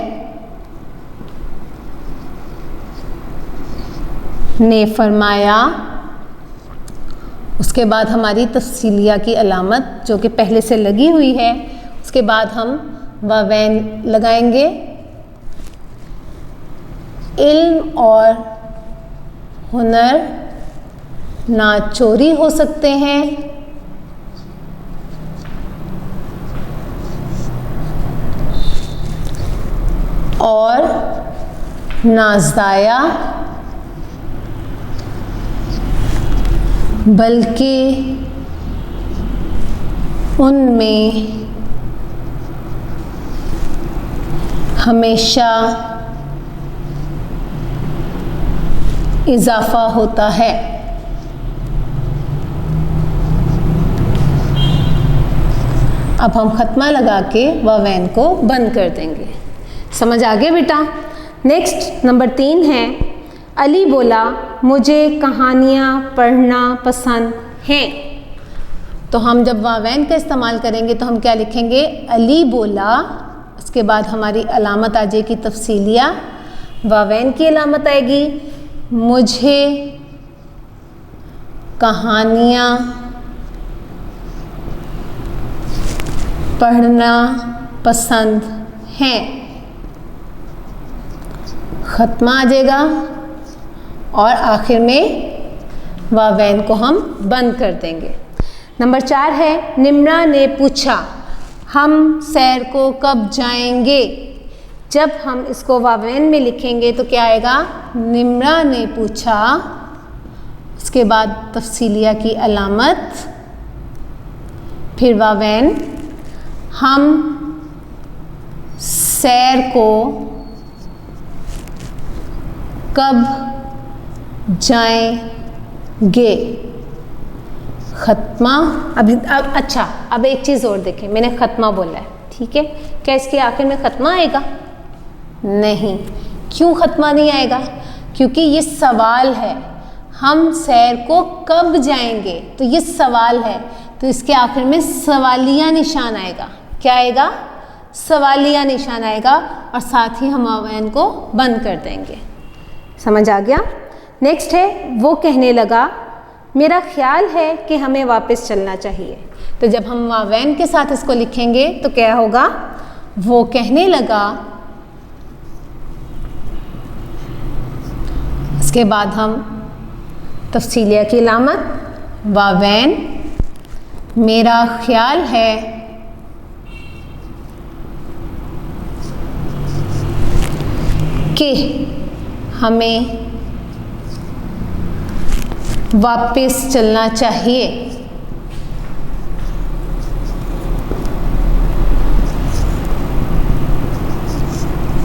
ने फरमाया। उसके बाद हमारी तफसीलिया की अलामत जो कि पहले से लगी हुई है, उसके बाद हम वावैन लगाएंगे। इल्म और हुनर ना चोरी हो सकते हैं और ना ज़ाया, बल्कि उनमें हमेशा इजाफा होता है। अब हम खत्मा लगा के वावैन को बंद कर देंगे। समझ आ गया बेटा? नेक्स्ट नंबर 3 है, अली बोला मुझे कहानियाँ पढ़ना पसंद हैं। तो हम जब वावैन का इस्तेमाल करेंगे तो हम क्या लिखेंगे? अली बोला, उसके बाद हमारी अलामत आ जाएगी तफसीलिया, वावैन की अलामत आएगी, मुझे कहानियाँ पढ़ना पसंद हैं, खत्मा आ जाएगा और आखिर में वावैन को हम बंद कर देंगे। नंबर 4 है, निम्रा ने पूछा हम सैर को कब जाएंगे। जब हम इसको वावैन में लिखेंगे तो क्या आएगा? निम्रा ने पूछा, उसके बाद तफसीलिया की अलामत, फिर वावैन, हम सैर को कब जाएंगे, खत्मा। अब अच्छा, अब एक चीज़ और देखें, मैंने खत्मा बोला है, ठीक है, क्या इसके आखिर में खत्मा आएगा? नहीं। क्यों खत्मा नहीं आएगा? क्योंकि ये सवाल है, हम सैर को कब जाएंगे, तो ये सवाल है, तो इसके आखिर में सवालिया निशान आएगा। क्या आएगा? सवालिया निशान आएगा और साथ ही हम वावैन को बंद कर देंगे। समझ आ गया? नेक्स्ट है, वो कहने लगा मेरा ख्याल है कि हमें वापस चलना चाहिए। तो जब हम वावैन के साथ इसको लिखेंगे तो क्या होगा? वो कहने लगा, इसके बाद हम तफसीलिया की अलामत, वावैन, मेरा ख्याल है कि हमें वापस चलना चाहिए।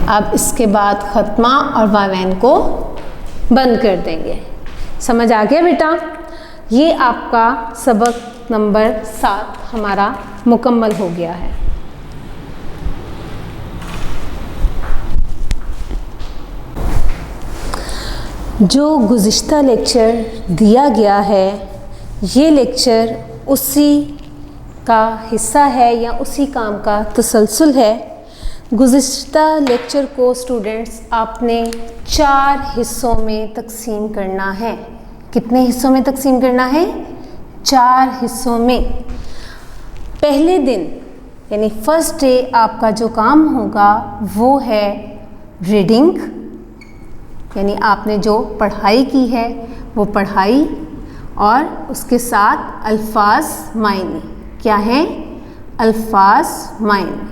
अब इसके बाद खत्मा और वावैन को बंद कर देंगे। समझ आ गया बेटा? ये आपका सबक नंबर 7 हमारा मुकम्मल हो गया है। जो गुज़िश्ता लेक्चर दिया गया है, ये लेक्चर उसी का हिस्सा है या उसी काम का तसलसल है। गुज़िश्ता लेक्चर को स्टूडेंट्स आपने 4 हिस्सों में तकसीम करना है। कितने हिस्सों में तकसीम करना है? 4 हिस्सों में। पहले दिन यानी फर्स्ट डे आपका जो काम होगा वो है रीडिंग, यानी आपने जो पढ़ाई की है वो पढ़ाई, और उसके साथ अल्फाज मायने। क्या है? अल्फाज मायने।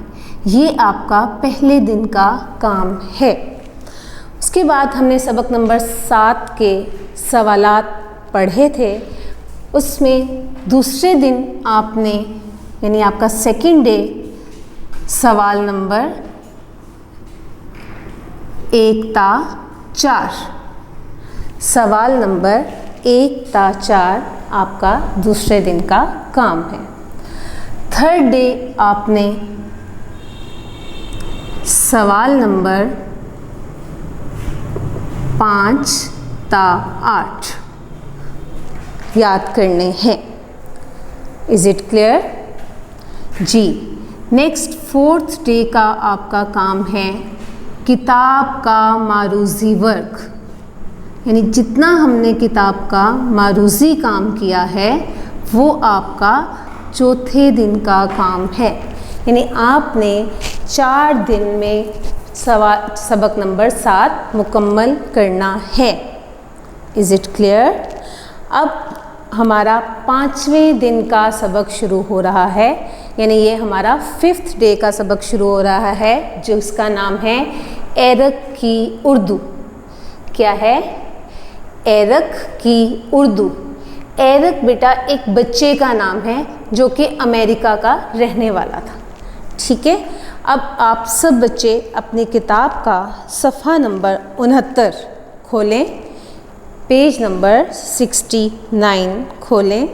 ये आपका पहले दिन का काम है। उसके बाद हमने सबक नंबर 7 के सवालात पढ़े थे। उसमें दूसरे दिन आपने यानी आपका सेकंड डे सवाल नंबर 1 ता 4, सवाल नंबर 1 ता 4 आपका दूसरे दिन का काम है। थर्ड डे आपने सवाल नंबर 5 ता 8 याद करने हैं। Is it clear? जी। नेक्स्ट फोर्थ डे का आपका काम है किताब का मारूज़ी वर्क, यानी जितना हमने किताब का मारूज़ी काम किया है वो आपका चौथे दिन का काम है। यानी आपने 4 दिन में सबक नंबर 7 मुकम्मल करना है। Is it clear? अब हमारा 5वें दिन का सबक शुरू हो रहा है, यानी ये हमारा 5th डे का सबक शुरू हो रहा है, जो इसका नाम है एरक की उर्दू। क्या है? एरक की उर्दू। एरक बेटा एक बच्चे का नाम है जो कि अमेरिका का रहने वाला था। ठीक है। अब आप सब बच्चे अपनी किताब का सफ़ा नंबर 69 खोलें, पेज नंबर 69 खोलें।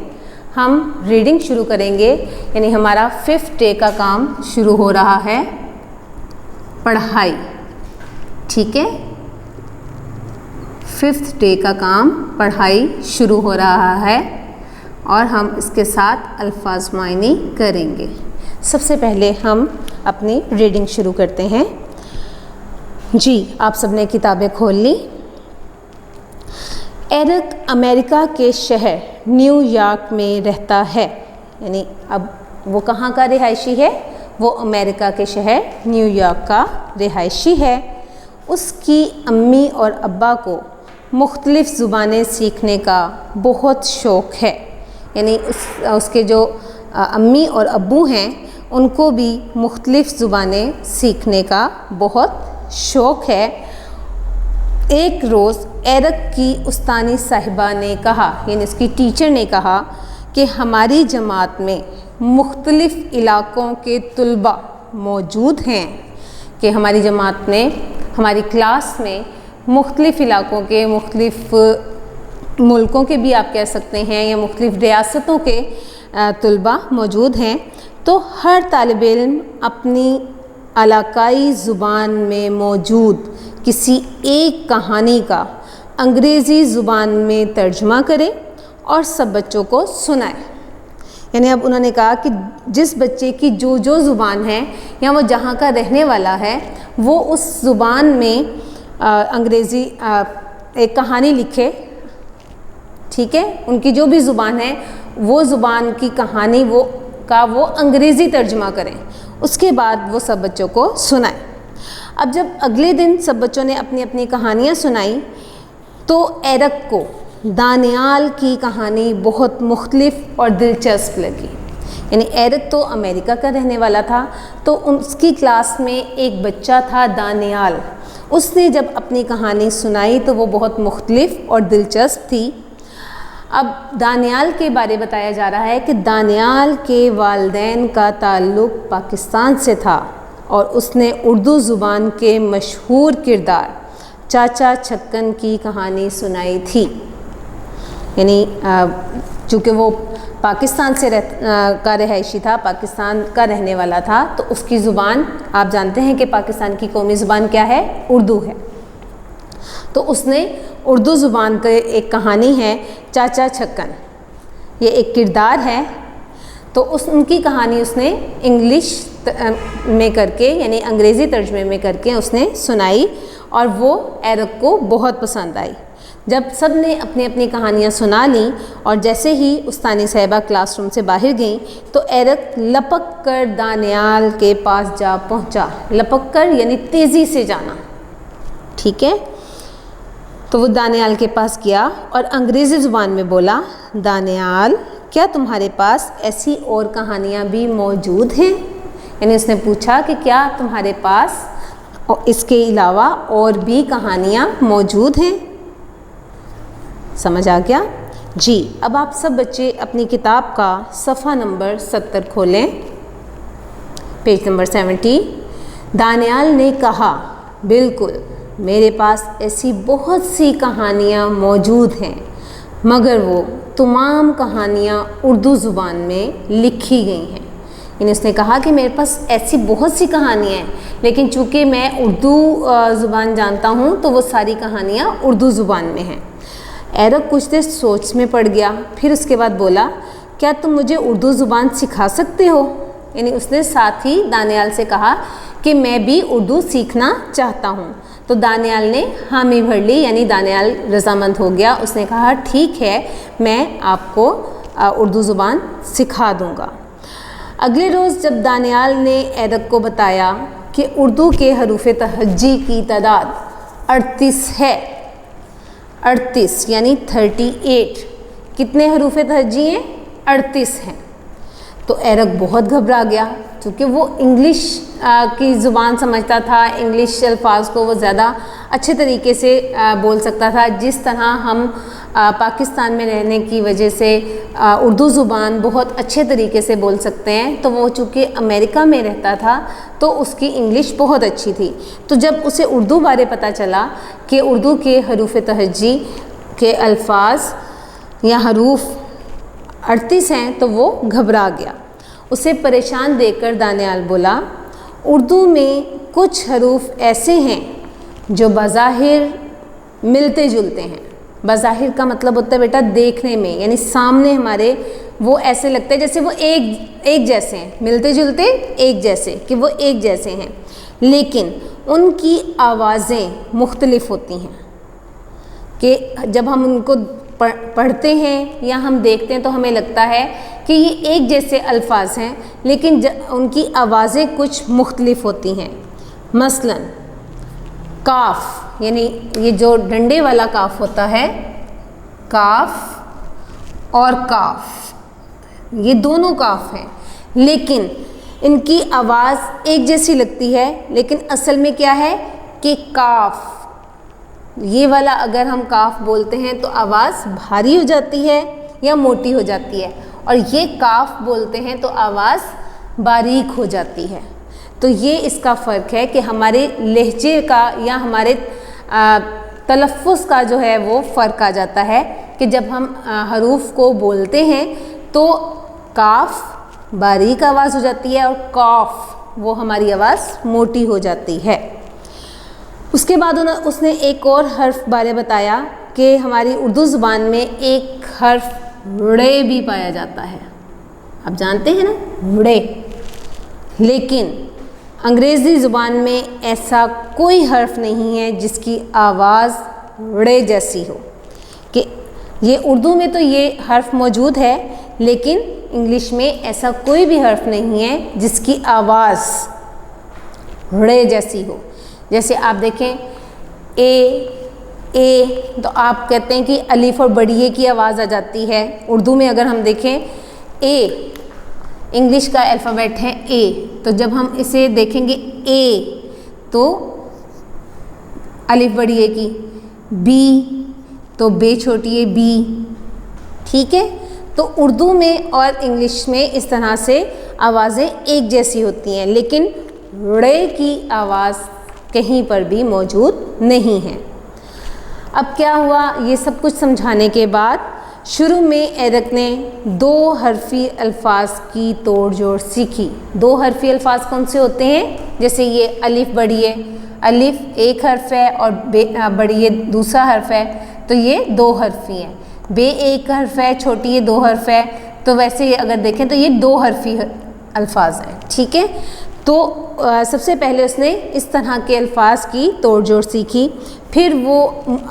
हम रीडिंग शुरू करेंगे, यानी हमारा 5th डे का काम शुरू हो रहा है, पढ़ाई। ठीक है, 5th डे का काम पढ़ाई शुरू हो रहा है और हम इसके साथ अल्फाज मायने करेंगे। सबसे पहले हम अपनी रीडिंग शुरू करते हैं। जी, आप सबने किताबें खोल ली। एरिक अमेरिका के शहर न्यूयॉर्क में रहता है, यानी अब वो कहाँ का रिहायशी है? वो अमेरिका के शहर न्यूयॉर्क का रिहायशी है। उसकी अम्मी और अब्बा को मुख्तलिफ़ ज़ुबानें सीखने का बहुत शौक़ है, यानी उसके जो अम्मी और अब्बू हैं उनको भी मुख्तलिफ़ ज़ुबानें सीखने का बहुत शौक़ है। एक रोज़ एरिक की उस्तानी साहिबा ने कहा, यानी उसकी टीचर ने कहा कि हमारी जमात में मुख्तलिफ़ इलाक़ों के तुलबा मौजूद हैं, कि हमारी जमात में, हमारी क्लास में मुख्तलिफ़ इलाक़ों के, मुख्तलिफ़ मुल्कों के भी आप कह सकते हैं, या मुख्तलिफ़ रियासतों के तुलबा मौजूद हैं। तो हर तालिब इल्म अपनी इलाकाई ज़ुबान में मौजूद किसी एक कहानी का अंग्रेज़ी ज़ुबान में तर्जुमा करे और सब बच्चों को सुनाए। यानी अब उन्होंने कहा कि जिस बच्चे की जो ज़ुबान है या वो जहाँ का रहने वाला है, वो उस ज़ुबान में अंग्रेज़ी एक कहानी लिखे। ठीक है, उनकी जो भी ज़ुबान है वो ज़ुबान की कहानी वो अंग्रेज़ी तर्जुमा करें, उसके बाद वो सब बच्चों को सुनाएं। अब जब अगले दिन सब बच्चों ने अपनी अपनी कहानियाँ सुनाई तो एरिक को दानियाल की कहानी बहुत मुख्तलिफ और दिलचस्प लगी। यानी एरिक तो अमेरिका का रहने वाला था, तो उसकी क्लास में एक बच्चा था दानियाल। उसने जब अपनी कहानी सुनाई तो वो बहुत मुख्तलिफ और दिलचस्प थी। अब दानियाल के बारे बताया जा रहा है कि दानियाल के वालिदैन का ताल्लुक़ पाकिस्तान से था और उसने उर्दू ज़ुबान के मशहूर किरदार चाचा छक्कन की कहानी सुनाई थी। यानी चूँकि वो पाकिस्तान से का रिहायशी था, पाकिस्तान का रहने वाला था, तो उसकी ज़ुबान आप जानते हैं कि पाकिस्तान की कौमी ज़ुबान क्या है? उर्दू है। तो उसने उर्दू ज़ुबान की एक कहानी है चाचा छक्कन, ये एक किरदार है, तो उनकी कहानी उसने इंग्लिश में करके, यानी अंग्रेज़ी तर्जुमे में करके उसने सुनाई और वो एरिक को बहुत पसंद आई। जब सब ने अपनी अपनी कहानियाँ सुना ली और जैसे ही उस्तानी साहिबा क्लासरूम से बाहर गई तो एरिक लपक कर दानियाल के पास जा पहुँचा। लपक कर यानी तेज़ी से जाना। ठीक है, तो वो दानियाल के पास गया और अंग्रेज़ी ज़ुबान में बोला, दानियाल क्या तुम्हारे पास ऐसी और कहानियाँ भी मौजूद हैं? यानी उसने पूछा कि क्या तुम्हारे पास इसके अलावा और भी कहानियाँ मौजूद हैं? समझ आ गया? जी, अब आप सब बच्चे अपनी किताब का सफ़ा नंबर 70 खोलें, पेज नंबर 70। दानियाल ने कहा, बिल्कुल, मेरे पास ऐसी बहुत सी कहानियाँ मौजूद हैं, मगर वो तमाम कहानियाँ उर्दू ज़ुबान में लिखी गई हैं। यानी उसने कहा कि मेरे पास ऐसी बहुत सी कहानियाँ हैं, लेकिन चूँकि मैं उर्दू ज़ुबान जानता हूँ तो वो सारी कहानियाँ उर्दू ज़ुबान में हैं। एरिक कुछ देर सोच में पड़ गया, फिर उसके बाद बोला, क्या तुम मुझे उर्दू ज़ुबान सिखा सकते हो? यानी उसने साथ ही दानियाल से कहा कि मैं भी उर्दू सीखना चाहता हूँ। तो दानियाल ने हामी भर ली, यानी दानियाल रज़ामंद हो गया। उसने कहा, ठीक है, मैं आपको उर्दू ज़ुबान सिखा दूँगा। अगले रोज़ जब दानियाल ने एरिक को बताया कि उर्दू के हरूफ़ तहज्जी की तादाद 38 है, 38 यानी 38, कितने हरूफ़ तहज्जी हैं? 38 हैं। तो एरिक बहुत घबरा गया, क्योंकि वो इंग्लिश की ज़ुबान समझता था, इंग्लिश अल्फाज को वो ज़्यादा अच्छे तरीके से बोल सकता था, जिस तरह हम पाकिस्तान में रहने की वजह से उर्दू ज़ुबान बहुत अच्छे तरीके से बोल सकते हैं। तो वो चूँकि अमेरिका में रहता था तो उसकी इंग्लिश बहुत अच्छी थी। तो जब उसे उर्दू बारे पता चला कि उर्दू के हरूफ तहज्जी के अल्फाज या हरूफ 38 हैं तो वो घबरा गया। उसे परेशान देखकर दानियाल बोला, उर्दू में कुछ हरूफ ऐसे हैं जो बज़ाहिर मिलते जुलते हैं। बज़ाहिर का मतलब होता है बेटा देखने में, यानी सामने हमारे वो ऐसे लगते हैं जैसे वो एक जैसे हैं, मिलते जुलते एक जैसे, कि वो एक जैसे हैं, लेकिन उनकी आवाज़ें मुख्तलिफ होती हैं। कि जब हम उनको पढ़ते हैं या हम देखते हैं तो हमें लगता है कि ये एक जैसे अल्फाज हैं, लेकिन उनकी आवाज़ें कुछ मुख्तलिफ होती हैं। मसलन काफ, यानी ये जो डंडे वाला काफ होता है, काफ और काफ, ये दोनों काफ हैं, लेकिन इनकी आवाज़ एक जैसी लगती है, लेकिन असल में क्या है कि काफ, ये वाला अगर हम काफ बोलते हैं तो आवाज़ भारी हो जाती है या मोटी हो जाती है, और ये काफ बोलते हैं तो आवाज़ बारीक हो जाती है। तो ये इसका फ़र्क है कि हमारे लहजे का या हमारे तलफ़्फ़ुज़ का जो है वो फ़र्क आ जाता है कि जब हम हरूफ को बोलते हैं तो काफ बारीक आवाज़ हो जाती है और काफ वो हमारी आवाज़ मोटी हो जाती है। उसके बाद उसने एक और हर्फ बारे बताया कि हमारी उर्दू ज़ुबान में एक हर्फ ड़े भी पाया जाता है। आप जानते हैं ना ड़े, लेकिन अंग्रेज़ी ज़ुबान में ऐसा कोई हर्फ नहीं है जिसकी आवाज़ ड़े जैसी हो। कि ये उर्दू में तो ये हर्फ मौजूद है, लेकिन इंग्लिश में ऐसा कोई भी हर्फ नहीं है जिसकी आवाज़ ड़े जैसी हो। जैसे आप देखें ए तो आप कहते हैं कि अलिफ और बड़ी ए की आवाज़ आ जाती है। उर्दू में अगर हम देखें ए, इंग्लिश का अल्फ़ाबेट है ए, तो जब हम इसे देखेंगे ए तो अलिफ बड़ी ए की, बी तो बे छोटी ए बी, ठीक है। तो उर्दू में और इंग्लिश में इस तरह से आवाज़ें एक जैसी होती हैं, लेकिन ड़े की आवाज़ कहीं पर भी मौजूद नहीं है। अब क्या हुआ, ये सब कुछ समझाने के बाद शुरू में एरक ने दो हरफी अल्फाज की तोड़ जोड़ सीखी। दो हरफी अल्फाज कौन से होते हैं? जैसे ये अलिफ बड़ी है, अलिफ एक हर्फ है और बे बड़ी है दूसरा हर्फ है, तो ये दो हरफी हैं। बे एक हर्फ है, छोटी ये दो हर्फ है, तो वैसे ही अगर देखें तो ये दो हरफी अल्फाज हैं, ठीक है। तो सबसे पहले उसने इस तरह के अल्फाज की तोड़ जोड़ सीखी, फिर वो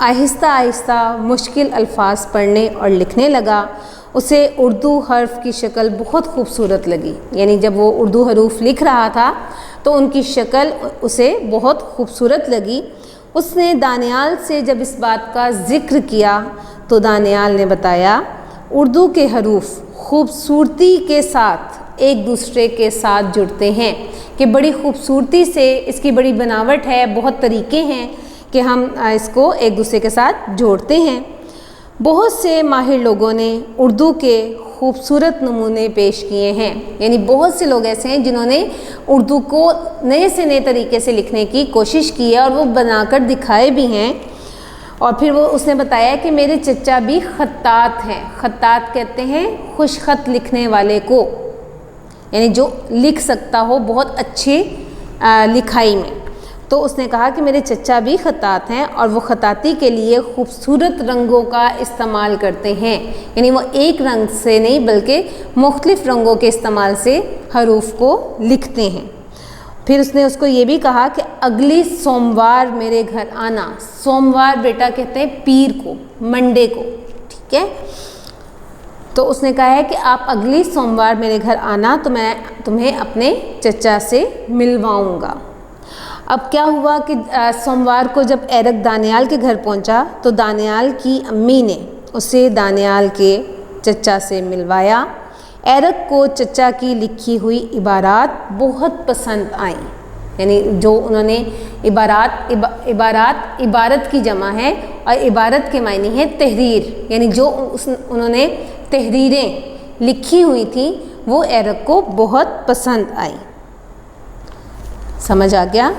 आहिस्ता आहिस्ता मुश्किल अल्फाज पढ़ने और लिखने लगा। उसे उर्दू हर्फ की शक्ल बहुत खूबसूरत लगी, यानी जब वो उर्दू हरूफ लिख रहा था तो उनकी शक्ल उसे बहुत खूबसूरत लगी। उसने दानियाल से जब इस बात का ज़िक्र किया तो दानियाल ने बताया, उर्दू के हरूफ खूबसूरती के साथ एक दूसरे के साथ जुड़ते हैं, कि बड़ी खूबसूरती से इसकी बड़ी बनावट है, बहुत तरीके हैं कि हम इसको एक दूसरे के साथ जोड़ते हैं। बहुत से माहिर लोगों ने उर्दू के खूबसूरत नमूने पेश किए हैं, यानी बहुत से लोग ऐसे हैं जिन्होंने उर्दू को नए से नए तरीके से लिखने की कोशिश की है और वो बनाकर दिखाए भी हैं। और फिर वो उसने बताया कि मेरे चचा भी खत्तात हैं। खत्तात कहते हैं खुश खत लिखने वाले को, यानी जो लिख सकता हो बहुत अच्छे लिखाई में। तो उसने कहा कि मेरे चचा भी खत्तात हैं और वो खताती के लिए खूबसूरत रंगों का इस्तेमाल करते हैं, यानी वो एक रंग से नहीं बल्कि मुख्तलिफ़ रंगों के इस्तेमाल से हरूफ को लिखते हैं। फिर उसने उसको ये भी कहा कि अगली सोमवार मेरे घर आना। सोमवार बेटा कहते हैं पीर को, मंडे को, ठीक है। तो उसने कहा है कि आप अगली सोमवार मेरे घर आना तो मैं तुम्हें अपने चचा से मिलवाऊंगा। अब क्या हुआ कि सोमवार को जब एरक दानियाल के घर पहुंचा तो दानियाल की अम्मी ने उसे दानियाल के चचा से मिलवाया। एरक को चचा की लिखी हुई इबारात बहुत पसंद आईं। यानी जो उन्होंने इबारत की जमा है और इबारत के मायने है तहरीर, यानी जो उन्होंने तहरीरें लिखी हुई थी वो एरिक को बहुत पसंद आई। समझ आ गया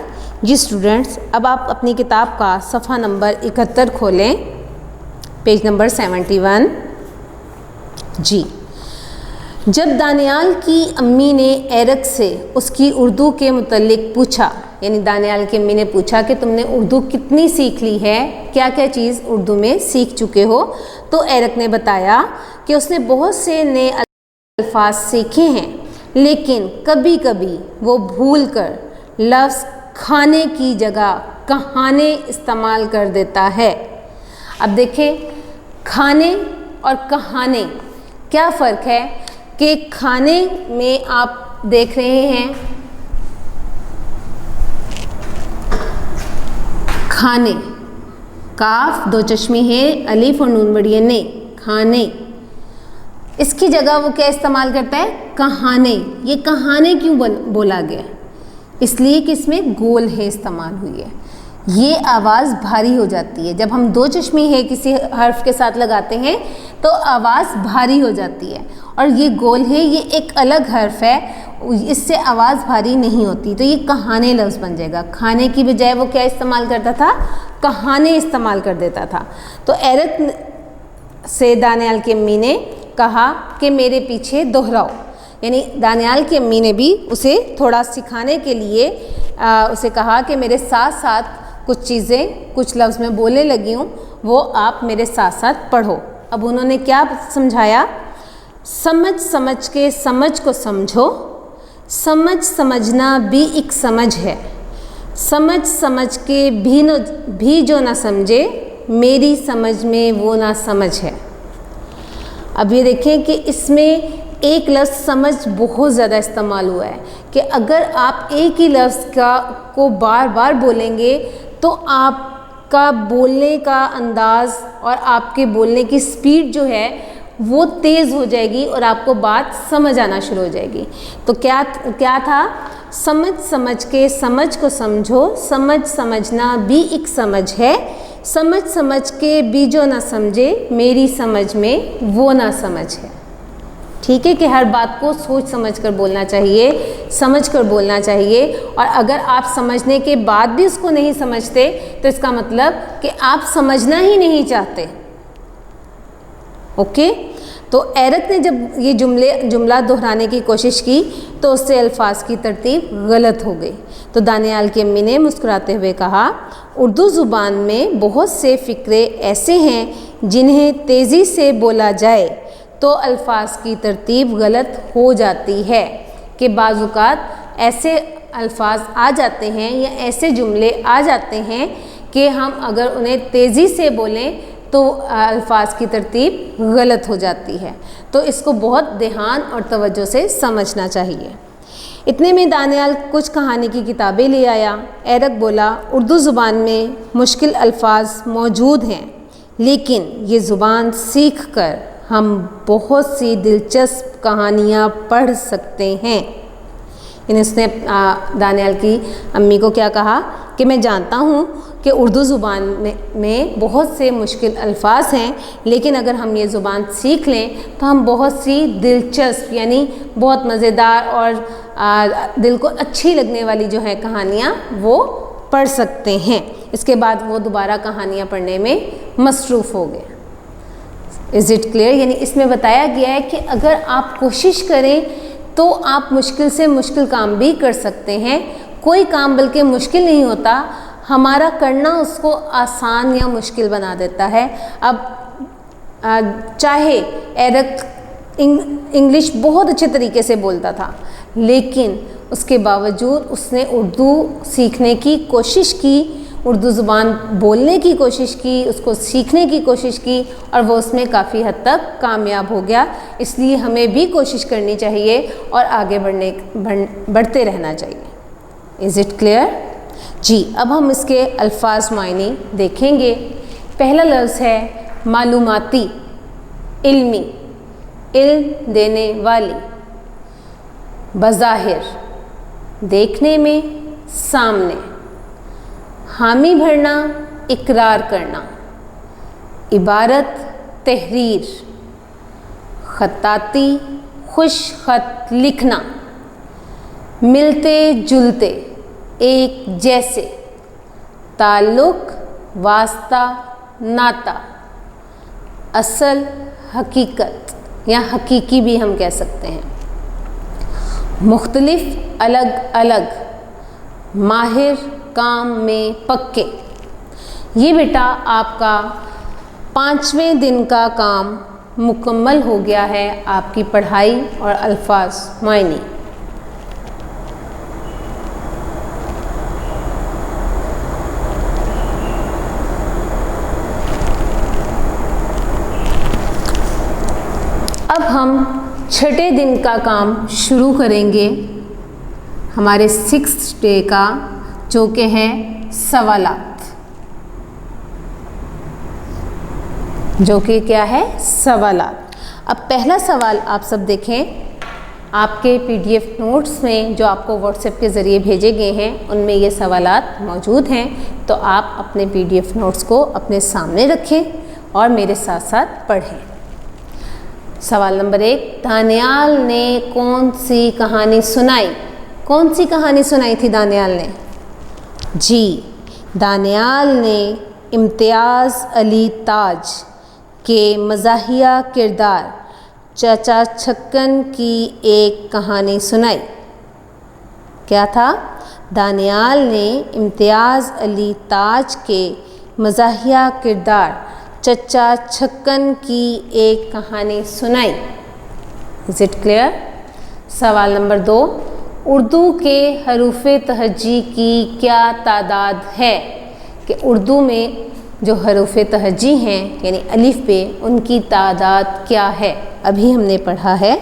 जी स्टूडेंट्स। अब आप अपनी किताब का सफ़ा नंबर 71 खोलें, पेज नंबर 71। जी, जब दानियाल की अम्मी ने एरिक से उसकी उर्दू के मुतल्लिक पूछा, यानी दानियाल की अम्मी ने पूछा कि तुमने उर्दू कितनी सीख ली है, क्या क्या चीज़ उर्दू में सीख चुके हो, तो एरिक ने बताया कि उसने बहुत से नए अल्फाज सीखे हैं, लेकिन कभी कभी वो भूल कर लफ्ज़ खाने की जगह कहाने इस्तेमाल कर देता है। अब देखें, खाने और कहाने क्या फ़र्क है कि खाने में आप देख रहे हैं खाने, काफ दो चश्मे हैं, अलीफ और नून बड़ी है ने, खाने। इसकी जगह वो क्या इस्तेमाल करता है, कहाने। ये कहाने क्यों बोला गया, इसलिए कि इसमें गोल है इस्तेमाल हुई है। ये आवाज़ भारी हो जाती है, जब हम दो चश्मे है किसी हर्फ के साथ लगाते हैं तो आवाज़ भारी हो जाती है, और ये गोल है, ये एक अलग हर्फ है, इससे आवाज़ भारी नहीं होती, तो ये कहाने लफ्ज़ बन जाएगा। खाने की बजाय वो क्या इस्तेमाल करता था, कहाने इस्तेमाल कर देता था। तो एरिक से दानियाल की अम्मी ने कहा कि मेरे पीछे दोहराओ, यानी दानियाल की अम्मी ने भी उसे थोड़ा सिखाने के लिए उसे कहा कि मेरे साथ साथ कुछ चीज़ें, कुछ लफ्ज़ में बोलने लगी हूँ, वो आप मेरे साथ साथ पढ़ो। अब उन्होंने क्या समझाया, समझ समझ के समझ को समझो, समझ समझना भी एक समझ है, समझ समझ के भी जो ना समझे मेरी समझ में वो ना समझ है। अब ये देखें कि इसमें एक लफ्ज़ समझ बहुत ज़्यादा इस्तेमाल हुआ है कि अगर आप एक ही लफ्ज़ को बार बार बोलेंगे तो आपका बोलने का अंदाज़ और आपके बोलने की स्पीड जो है वो तेज़ हो जाएगी और आपको बात समझ आना शुरू हो जाएगी। तो क्या था, समझ समझ के समझ को समझो, समझ समझना भी एक समझ है, समझ समझ के भी जो ना समझे मेरी समझ में वो ना समझ है। ठीक है कि हर बात को सोच समझ कर बोलना चाहिए, समझ कर बोलना चाहिए, और अगर आप समझने के बाद भी उसको नहीं समझते तो इसका मतलब कि आप समझना ही नहीं चाहते। ओके, तो एरिक ने जब ये जुमला दोहराने की कोशिश की तो उससे अल्फाज की तरतीब गलत हो गई। तो दानियाल की अम्मी ने मुस्कुराते हुए कहा, उर्दू ज़ुबान में बहुत से फ़िक्रे ऐसे हैं जिन्हें तेज़ी से बोला जाए तो अल्फाज की तरतीब गलत हो जाती है, कि बाज़ात ऐसे अल्फाज आ जाते हैं या ऐसे जुमले आ जाते हैं कि हम अगर उन्हें तेज़ी से बोलें तो अल्फाज की तरतीब गलत हो जाती है। तो इसको बहुत ध्यान और तवज्जो से समझना चाहिए। इतने में दानियाल कुछ कहानी की किताबें ले आया। एरिक बोला, उर्दू ज़ुबान में मुश्किल अल्फाज मौजूद हैं, लेकिन ये ज़ुबान सीख कर हम बहुत सी दिलचस्प कहानियाँ पढ़ सकते हैं। इसने दानियाल की अम्मी को क्या कहा कि मैं जानता हूँ कि उर्दू ज़ुबान में बहुत से मुश्किल अल्फाज हैं, लेकिन अगर हम ये ज़ुबान सीख लें तो हम बहुत सी दिलचस्प यानी बहुत मज़ेदार और दिल को अच्छी लगने वाली जो है कहानियाँ वो पढ़ सकते हैं। इसके बाद वो दोबारा कहानियाँ पढ़ने में मसरूफ़ हो गए। Is it clear? यानी इसमें बताया गया है कि अगर आप कोशिश करें तो आप मुश्किल से मुश्किल काम भी कर सकते हैं। कोई काम बल्कि मुश्किल नहीं होता, हमारा करना उसको आसान या मुश्किल बना देता है। अब चाहे एरिक इंग्लिश बहुत अच्छे तरीके से बोलता था, लेकिन उसके बावजूद उसने उर्दू सीखने की कोशिश की, उर्दू ज़ुबान बोलने की कोशिश की, उसको सीखने की कोशिश की, और वो उसमें काफ़ी हद तक कामयाब हो गया। इसलिए हमें भी कोशिश करनी चाहिए और आगे बढ़ते रहना चाहिए। Is it clear? जी, अब हम इसके अल्फाज मायने देखेंगे। पहला लफ्ज़ है मालूमाती, इल्मी, इल्म देने वाली। बज़ाहिर, देखने में, सामने, हामी भरना, इकरार करना, इबारत तहरीर, खत्ताती खुश खत लिखना, मिलते जुलते एक जैसे, ताल्लुक वास्ता नाता, असल हकीकत या हकीकी भी हम कह सकते हैं, मुख्तलिफ अलग अलग, माहिर काम में पक्के। ये बेटा आपका 5वें दिन का काम मुकम्मल हो गया है, आपकी पढ़ाई और अल्फाज मायने। अब हम छठे दिन का काम शुरू करेंगे, हमारे 6th डे का, जो कि है सवालात, जो कि क्या है सवालात। अब पहला सवाल आप सब देखें, आपके PDF नोट्स में जो आपको व्हाट्सएप के ज़रिए भेजे गए हैं उनमें ये सवालात मौजूद हैं, तो आप अपने PDF नोट्स को अपने सामने रखें और मेरे साथ साथ पढ़ें। सवाल नंबर 1, दानियाल ने कौन सी कहानी सुनाई? कौन सी कहानी सुनाई थी दानियाल ने? जी, दानियाल ने इम्तियाज़ अली ताज के मज़ाहिया किरदार चाचा छक्कन की एक कहानी सुनाई। क्या था? दानियाल ने इम्तियाज़ अली ताज के मज़ाहिया किरदार चचा छक्कन की एक कहानी सुनाई। Is it clear? सवाल नंबर 2, उर्दू के हरूफ़े तहज्जी की क्या तादाद है? कि उर्दू में जो हरूफ़े तहज्जी हैं यानी अलिफ पे, उनकी तादाद क्या है? अभी हमने पढ़ा है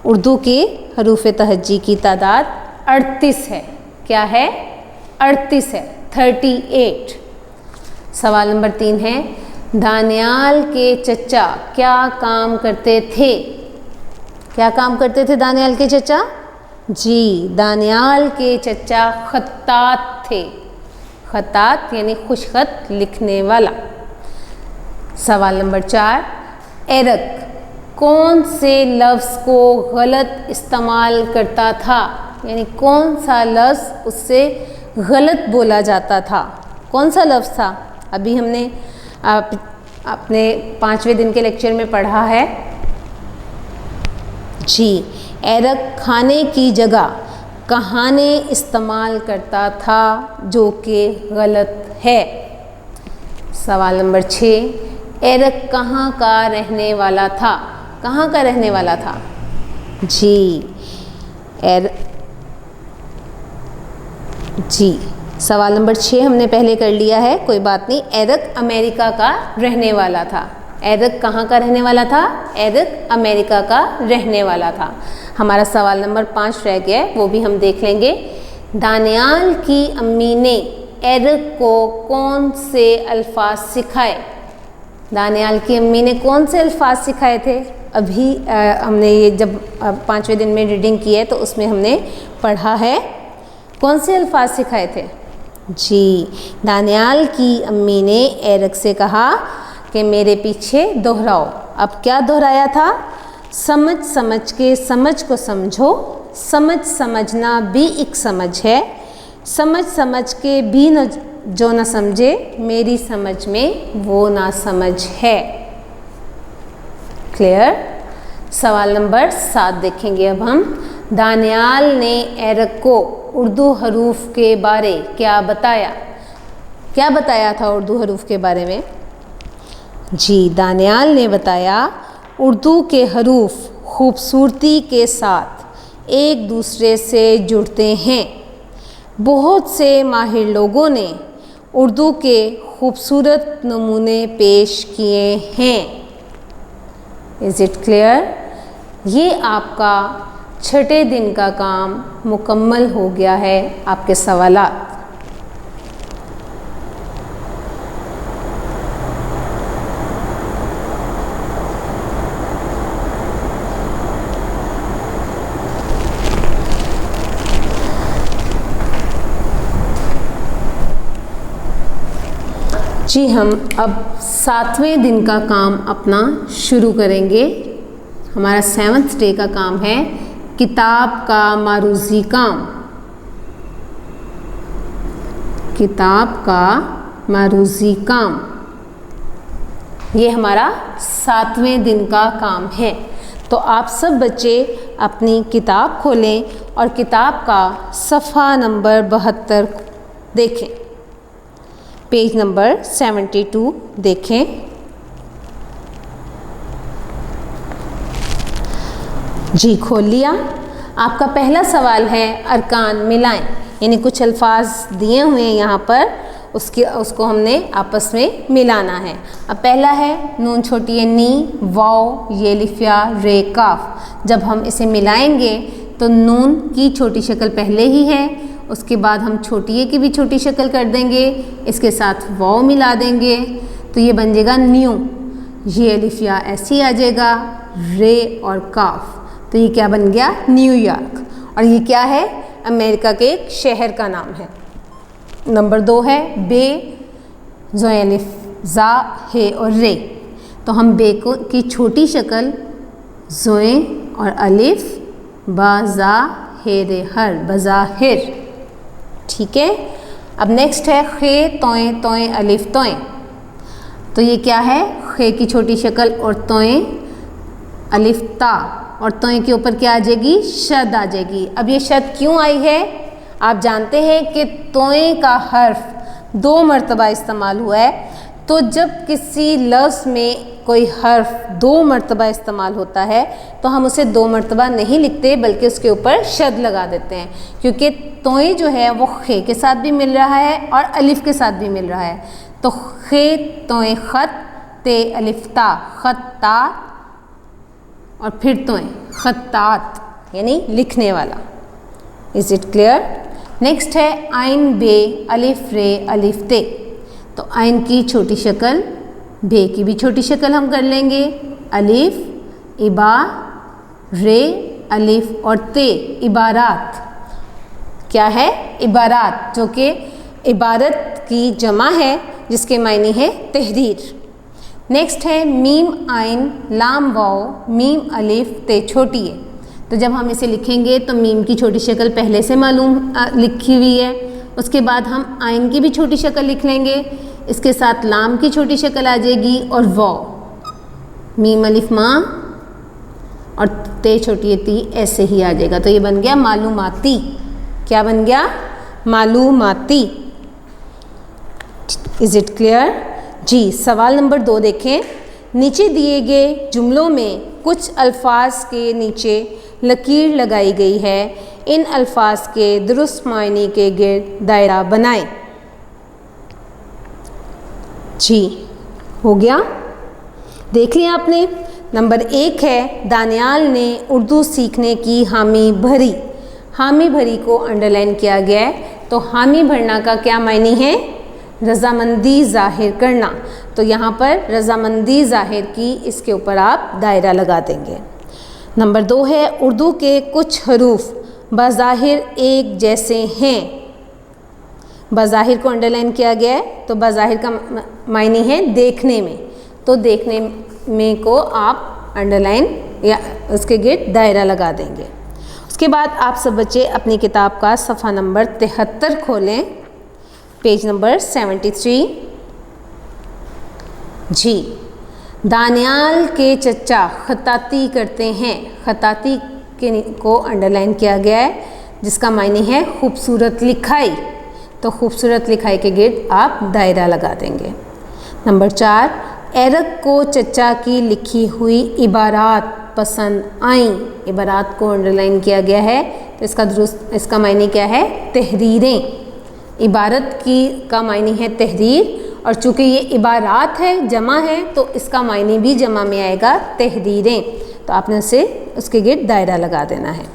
उर्दू के हरूफ़े तहज्जी की तादाद 38 है। क्या है? 38 है, 38। सवाल नंबर 3 है, दानियाल के चचा क्या काम करते थे? क्या काम करते थे दानियाल के चचा? जी, दानियाल के चचा खत्तात थे। खत्तात यानी खुशखत लिखने वाला। सवाल नंबर 4, एरक कौन से लफ्ज़ को गलत इस्तेमाल करता था? यानी कौन सा लफ्ज़ उससे गलत बोला जाता था? कौन सा लफ्ज़ था? अभी हमने अपने 5वें दिन के लेक्चर में पढ़ा है। जी, एरक खाने की जगह कहाने इस्तेमाल करता था, जो कि गलत है। सवाल नंबर 6, एरक कहाँ का रहने वाला था? कहाँ का रहने वाला था? जी, सवाल नंबर 6 हमने पहले कर लिया है, कोई बात नहीं। एरक अमेरिका का रहने वाला था। एरक कहाँ का रहने वाला था? एरक अमेरिका का रहने वाला था। हमारा सवाल नंबर 5 रह गया है, वो भी हम देख लेंगे। दानियाल की अम्मी ने एरक को कौन से अल्फाज सिखाए? दानियाल की अम्मी ने कौन से अल्फाज सिखाए थे? अभी हमने ये जब 5वें दिन में रीडिंग की है तो उसमें हमने पढ़ा है। कौन से अल्फाज सिखाए थे? जी, दानियाल की अम्मी ने एरक से कहा कि मेरे पीछे दोहराओ। अब क्या दोहराया था? समझ समझ के समझ को समझो, समझ समझना भी एक समझ है, समझ समझ के भी न जो न समझे मेरी समझ में वो ना समझ है। क्लियर? सवाल नंबर 7 देखेंगे अब हम। दानियाल ने एरक को उर्दू हरूफ के बारे क्या बताया? क्या बताया था उर्दू हरूफ के बारे में? जी, दानियाल ने बताया उर्दू के हरूफ खूबसूरती के साथ एक दूसरे से जुड़ते हैं। बहुत से माहिर लोगों ने उर्दू के खूबसूरत नमूने पेश किए हैं। Is it clear? ये आपका 6ठे दिन का काम मुकम्मल हो गया है। आपके सवालात। जी, हम अब 7वें दिन का काम अपना शुरू करेंगे। हमारा 7th डे का काम है किताब का मारूजी काम। किताब का मारूजी काम, ये हमारा 7वें दिन का काम है। तो आप सब बच्चे अपनी किताब खोलें और किताब का सफ़ा नंबर 72 देखें, पेज नंबर 72 देखें। जी, खोल लिया। आपका पहला सवाल है अरकान मिलाएं, यानी कुछ अल्फाज दिए हुए हैं यहाँ पर, उसको हमने आपस में मिलाना है। अब पहला है नून छोटी है नी, वाओ, ये लिफ या, रे, काफ। जब हम इसे मिलाएंगे तो नून की छोटी शक्ल पहले ही है, उसके बाद हम छोटी ए की भी छोटी शक्ल कर देंगे, इसके साथ वाओ मिला देंगे तो ये बन जाएगा न्यू। ये लिफ या ऐसे आ जाएगा, रे और काफ, तो ये क्या बन गया, न्यूयॉर्क। और ये क्या है, अमेरिका के एक शहर का नाम है। नंबर 2 है बे, ज़ोए अलिफ, ज़ा, हे और रे। तो हम बे को की छोटी शक्ल ज़ोए और अलिफ, बा, ज़ा, हे, रे, हर, बज़ाहिर। ठीक है। अब नेक्स्ट है खे, तोए, तोए, अलिफ, तोए। तो ये क्या है, खे की छोटी शक्ल और तोए, अलिफ, ता, और तोए के ऊपर क्या आ जाएगी, शद आ जाएगी। अब ये शद क्यों आई है, आप जानते हैं कि तोए का हर्फ 2 मरतबा इस्तेमाल हुआ है। तो जब किसी लफ्ज़ में कोई हर्फ 2 मरतबा इस्तेमाल होता है तो हम उसे 2 मरतबा नहीं लिखते, बल्कि उसके ऊपर शद लगा देते हैं, क्योंकि तोए जो है वो खे के साथ भी मिल रहा है और अलिफ के साथ भी मिल रहा है। तो खे, तोए, ख़त, ते, अलिफ, ता, ख़त्ता, और फिर तोए, ख़त्तात, यानी लिखने वाला। Is it clear? नेक्स्ट है आइन, बे, अलिफ, रे, अलिफ, ते। तो आइन की छोटी शक्ल, बे की भी छोटी शक्ल हम कर लेंगे, अलिफ, इबा, रे, अलिफ और ते, इबारात। क्या है, इबारात, जो कि इबारत की जमा है जिसके मायने है तहरीर। नेक्स्ट है मीम, आइन, लाम, वाओ, मीम, अलिफ, ते छोटी है। तो जब हम इसे लिखेंगे तो मीम की छोटी शक्ल पहले से मालूम लिखी हुई है, उसके बाद हम आइन की भी छोटी शक्ल लिख लेंगे, इसके साथ लाम की छोटी शक्ल आ जाएगी और वाओ, मीम, अलिफ, माँ और ते छोटी ती ऐसे ही आ जाएगा। तो ये बन गया मालूमाती। क्या बन गया, मालूमाती। Is it clear? जी, सवाल नंबर 2 देखें। नीचे दिए गए जुमलों में कुछ अल्फाज के नीचे लकीर लगाई गई है, इन अल्फाज के दुरुस्त मायने के गिर्द दायरा बनाएं। जी, हो गया, देख लिया आपने। नंबर 1 है दानियाल ने उर्दू सीखने की हामी भरी। हामी भरी को अंडरलाइन किया गया है। तो हामी भरना का क्या मायने है, रज़ामंदी ज़ाहिर करना। तो यहाँ पर रज़ामंदी ज़ाहिर की, इसके ऊपर आप दायरा लगा देंगे। नंबर 2 है उर्दू के कुछ हरूफ बज़ाहिर एक जैसे हैं। बज़ाहिर को अंडरलाइन किया गया है। तो बज़ाहिर का मायने है देखने में, तो देखने में को आप अंडरलाइन या उसके गिर्द दायरा लगा देंगे। उसके बाद आप सब बच्चे अपनी किताब का सफ़ा नंबर 73 खोलें, पेज नंबर 73। जी, दानियाल के चचा खताती करते हैं। खताती के को अंडरलाइन किया गया है, जिसका मायने है खूबसूरत लिखाई। तो खूबसूरत लिखाई के गिर्द आप दायरा लगा देंगे। नंबर 4, एरक को चचा की लिखी हुई इबारात पसंद आई। इबारात को अंडरलाइन किया गया है, तो इसका मायने क्या है, तहरीरें। इबारत की का मायने है तहरीर, और चूँकि ये इबारात है, जमा है, तो इसका मायने भी जमा में आएगा तहरीरें। तो आपने उसे उसके गिर्द दायरा लगा देना है।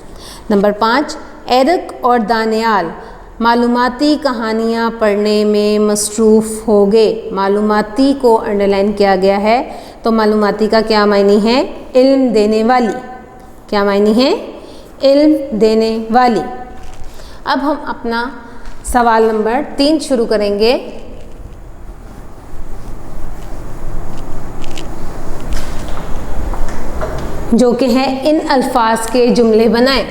नंबर 5, एरक और दानियाल मालूमाती कहानियाँ पढ़ने में मसरूफ़ हो गए। मालूमाती को अंडरलाइन किया गया है। तो मालूमाती का क्या मायने है, इल्म देने वाली। क्या मायने है, इल्म देने वाली। अब हम अपना सवाल नंबर 3 शुरू करेंगे। जो कि हैं इन अल्फाज के जुमले बनाएं।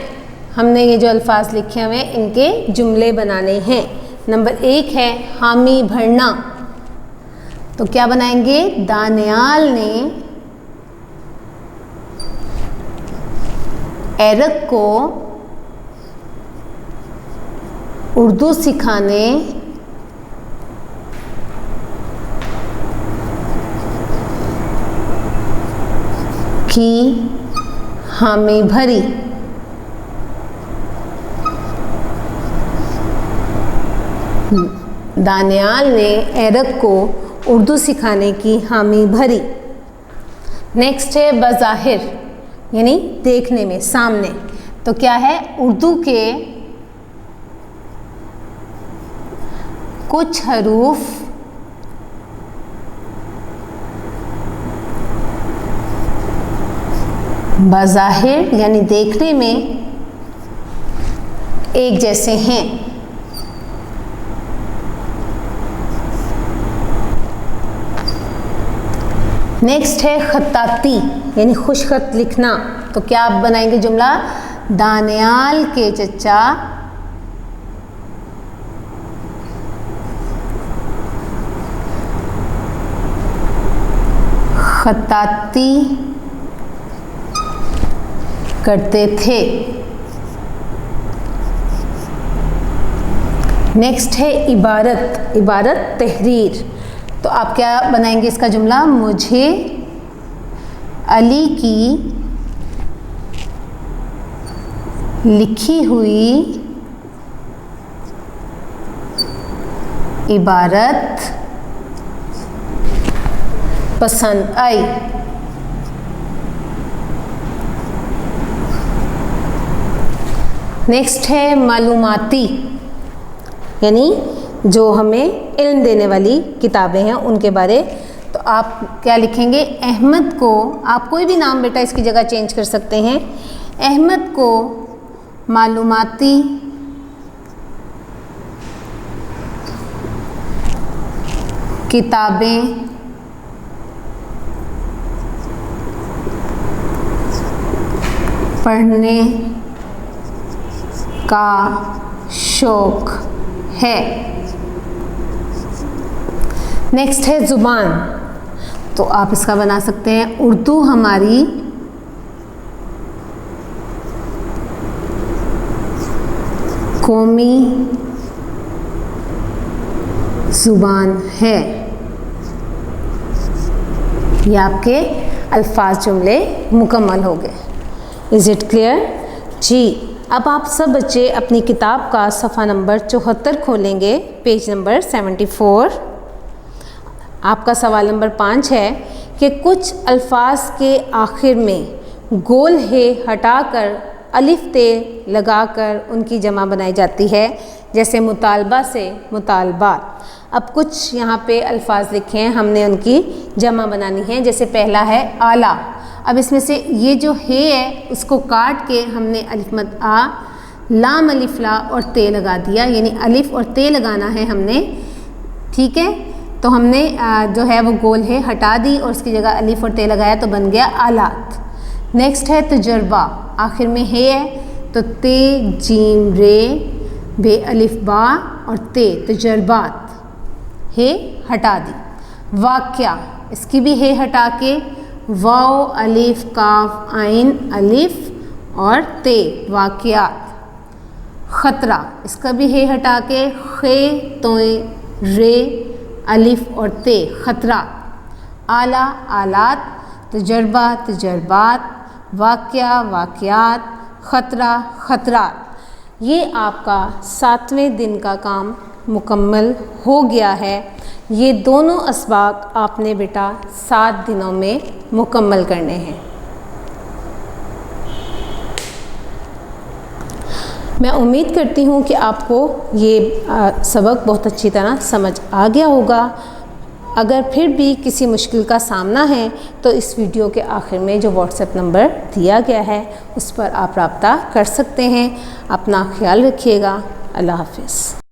हमने ये जो अल्फाज लिखे हुए हैं इनके जुमले बनाने हैं। नंबर 1 है हामी भरना, तो क्या बनाएंगे? दानियाल ने एरक को उर्दू सिखाने की हामी भरी। दानियाल ने एरक को उर्दू सिखाने की हामी भरी। नेक्स्ट है बज़ाहिर, यानी देखने में, सामने। तो क्या है? उर्दू के कुछ हरूफ बज़ाहिर यानी देखने में एक जैसे हैं। नेक्स्ट है खत्ताती, यानी खुशखत लिखना। तो क्या आप बनाएंगे जुमला? दानियाल के चचा खत्ताती करते थे। नेक्स्ट है इबारत, इबारत तहरीर। तो आप क्या बनाएंगे इसका जुमला? मुझे अली की लिखी हुई इबारत पसंद आई। नेक्स्ट है मालूमाती, यानी जो हमें इल्म देने वाली किताबें हैं उनके बारे। तो आप क्या लिखेंगे? अहमद को, आप कोई भी नाम बेटा इसकी जगह चेंज कर सकते हैं। अहमद को मालूमाती किताबें पढ़ने का शौक है। नेक्स्ट है ज़ुबान, तो आप इसका बना सकते हैं उर्दू हमारी कौमी ज़ुबान है। ये आपके अल्फाज जुमले मुकम्मल हो गए। Is it clear? जी। अब आप सब बच्चे अपनी किताब का सफ़ा नंबर 74 खोलेंगे, पेज नंबर 74। आपका सवाल नंबर 5 है कि कुछ अल्फाज के आखिर में गोल हे हटाकर अलिफ ते लगाकर उनकी जमा बनाई जाती है, जैसे मुतालबा से मुतालबात। अब कुछ यहाँ पे अल्फाज लिखे हैं, हमने उनकी जमा बनानी है। जैसे पहला है आला। अब इसमें से ये जो है उसको काट के हमने अलिफ मद आ, लाम अलिफ ला और ते लगा दिया, यानी अलिफ और ते लगाना है हमने। ठीक है, तो हमने जो है वो गोल है हटा दी और उसकी जगह अलिफ और ते लगाया, तो बन गया आलात। नेक्स्ट है तजर्बा, आखिर में है तो ते जीम रे बे अलिफ बा और ते, तजर्बात, है हटा दी। वाक़या, इसकी भी है हटा के वाओ अलिफ काफ आइन अलिफ और ते, वाक़यात। ख़तरा, इसका भी है हटा के खे तोए रे अलिफ और ते, ख़तरा। आला आलात, तजर्बा तजर्बात, वाक़या वाक़यात, ख़तरा ख़तरात। ये आपका 7वें दिन का काम मुकम्मल हो गया है। ये दोनों असबाक आपने बेटा 7 दिनों में मुकम्मल करने हैं। मैं उम्मीद करती हूँ कि आपको ये सबक बहुत अच्छी तरह समझ आ गया होगा। अगर फिर भी किसी मुश्किल का सामना है तो इस वीडियो के आखिर में जो व्हाट्सएप नंबर दिया गया है उस पर आप रब्ता कर सकते हैं। अपना ख्याल रखिएगा। अल्लाह हाफ़िज़।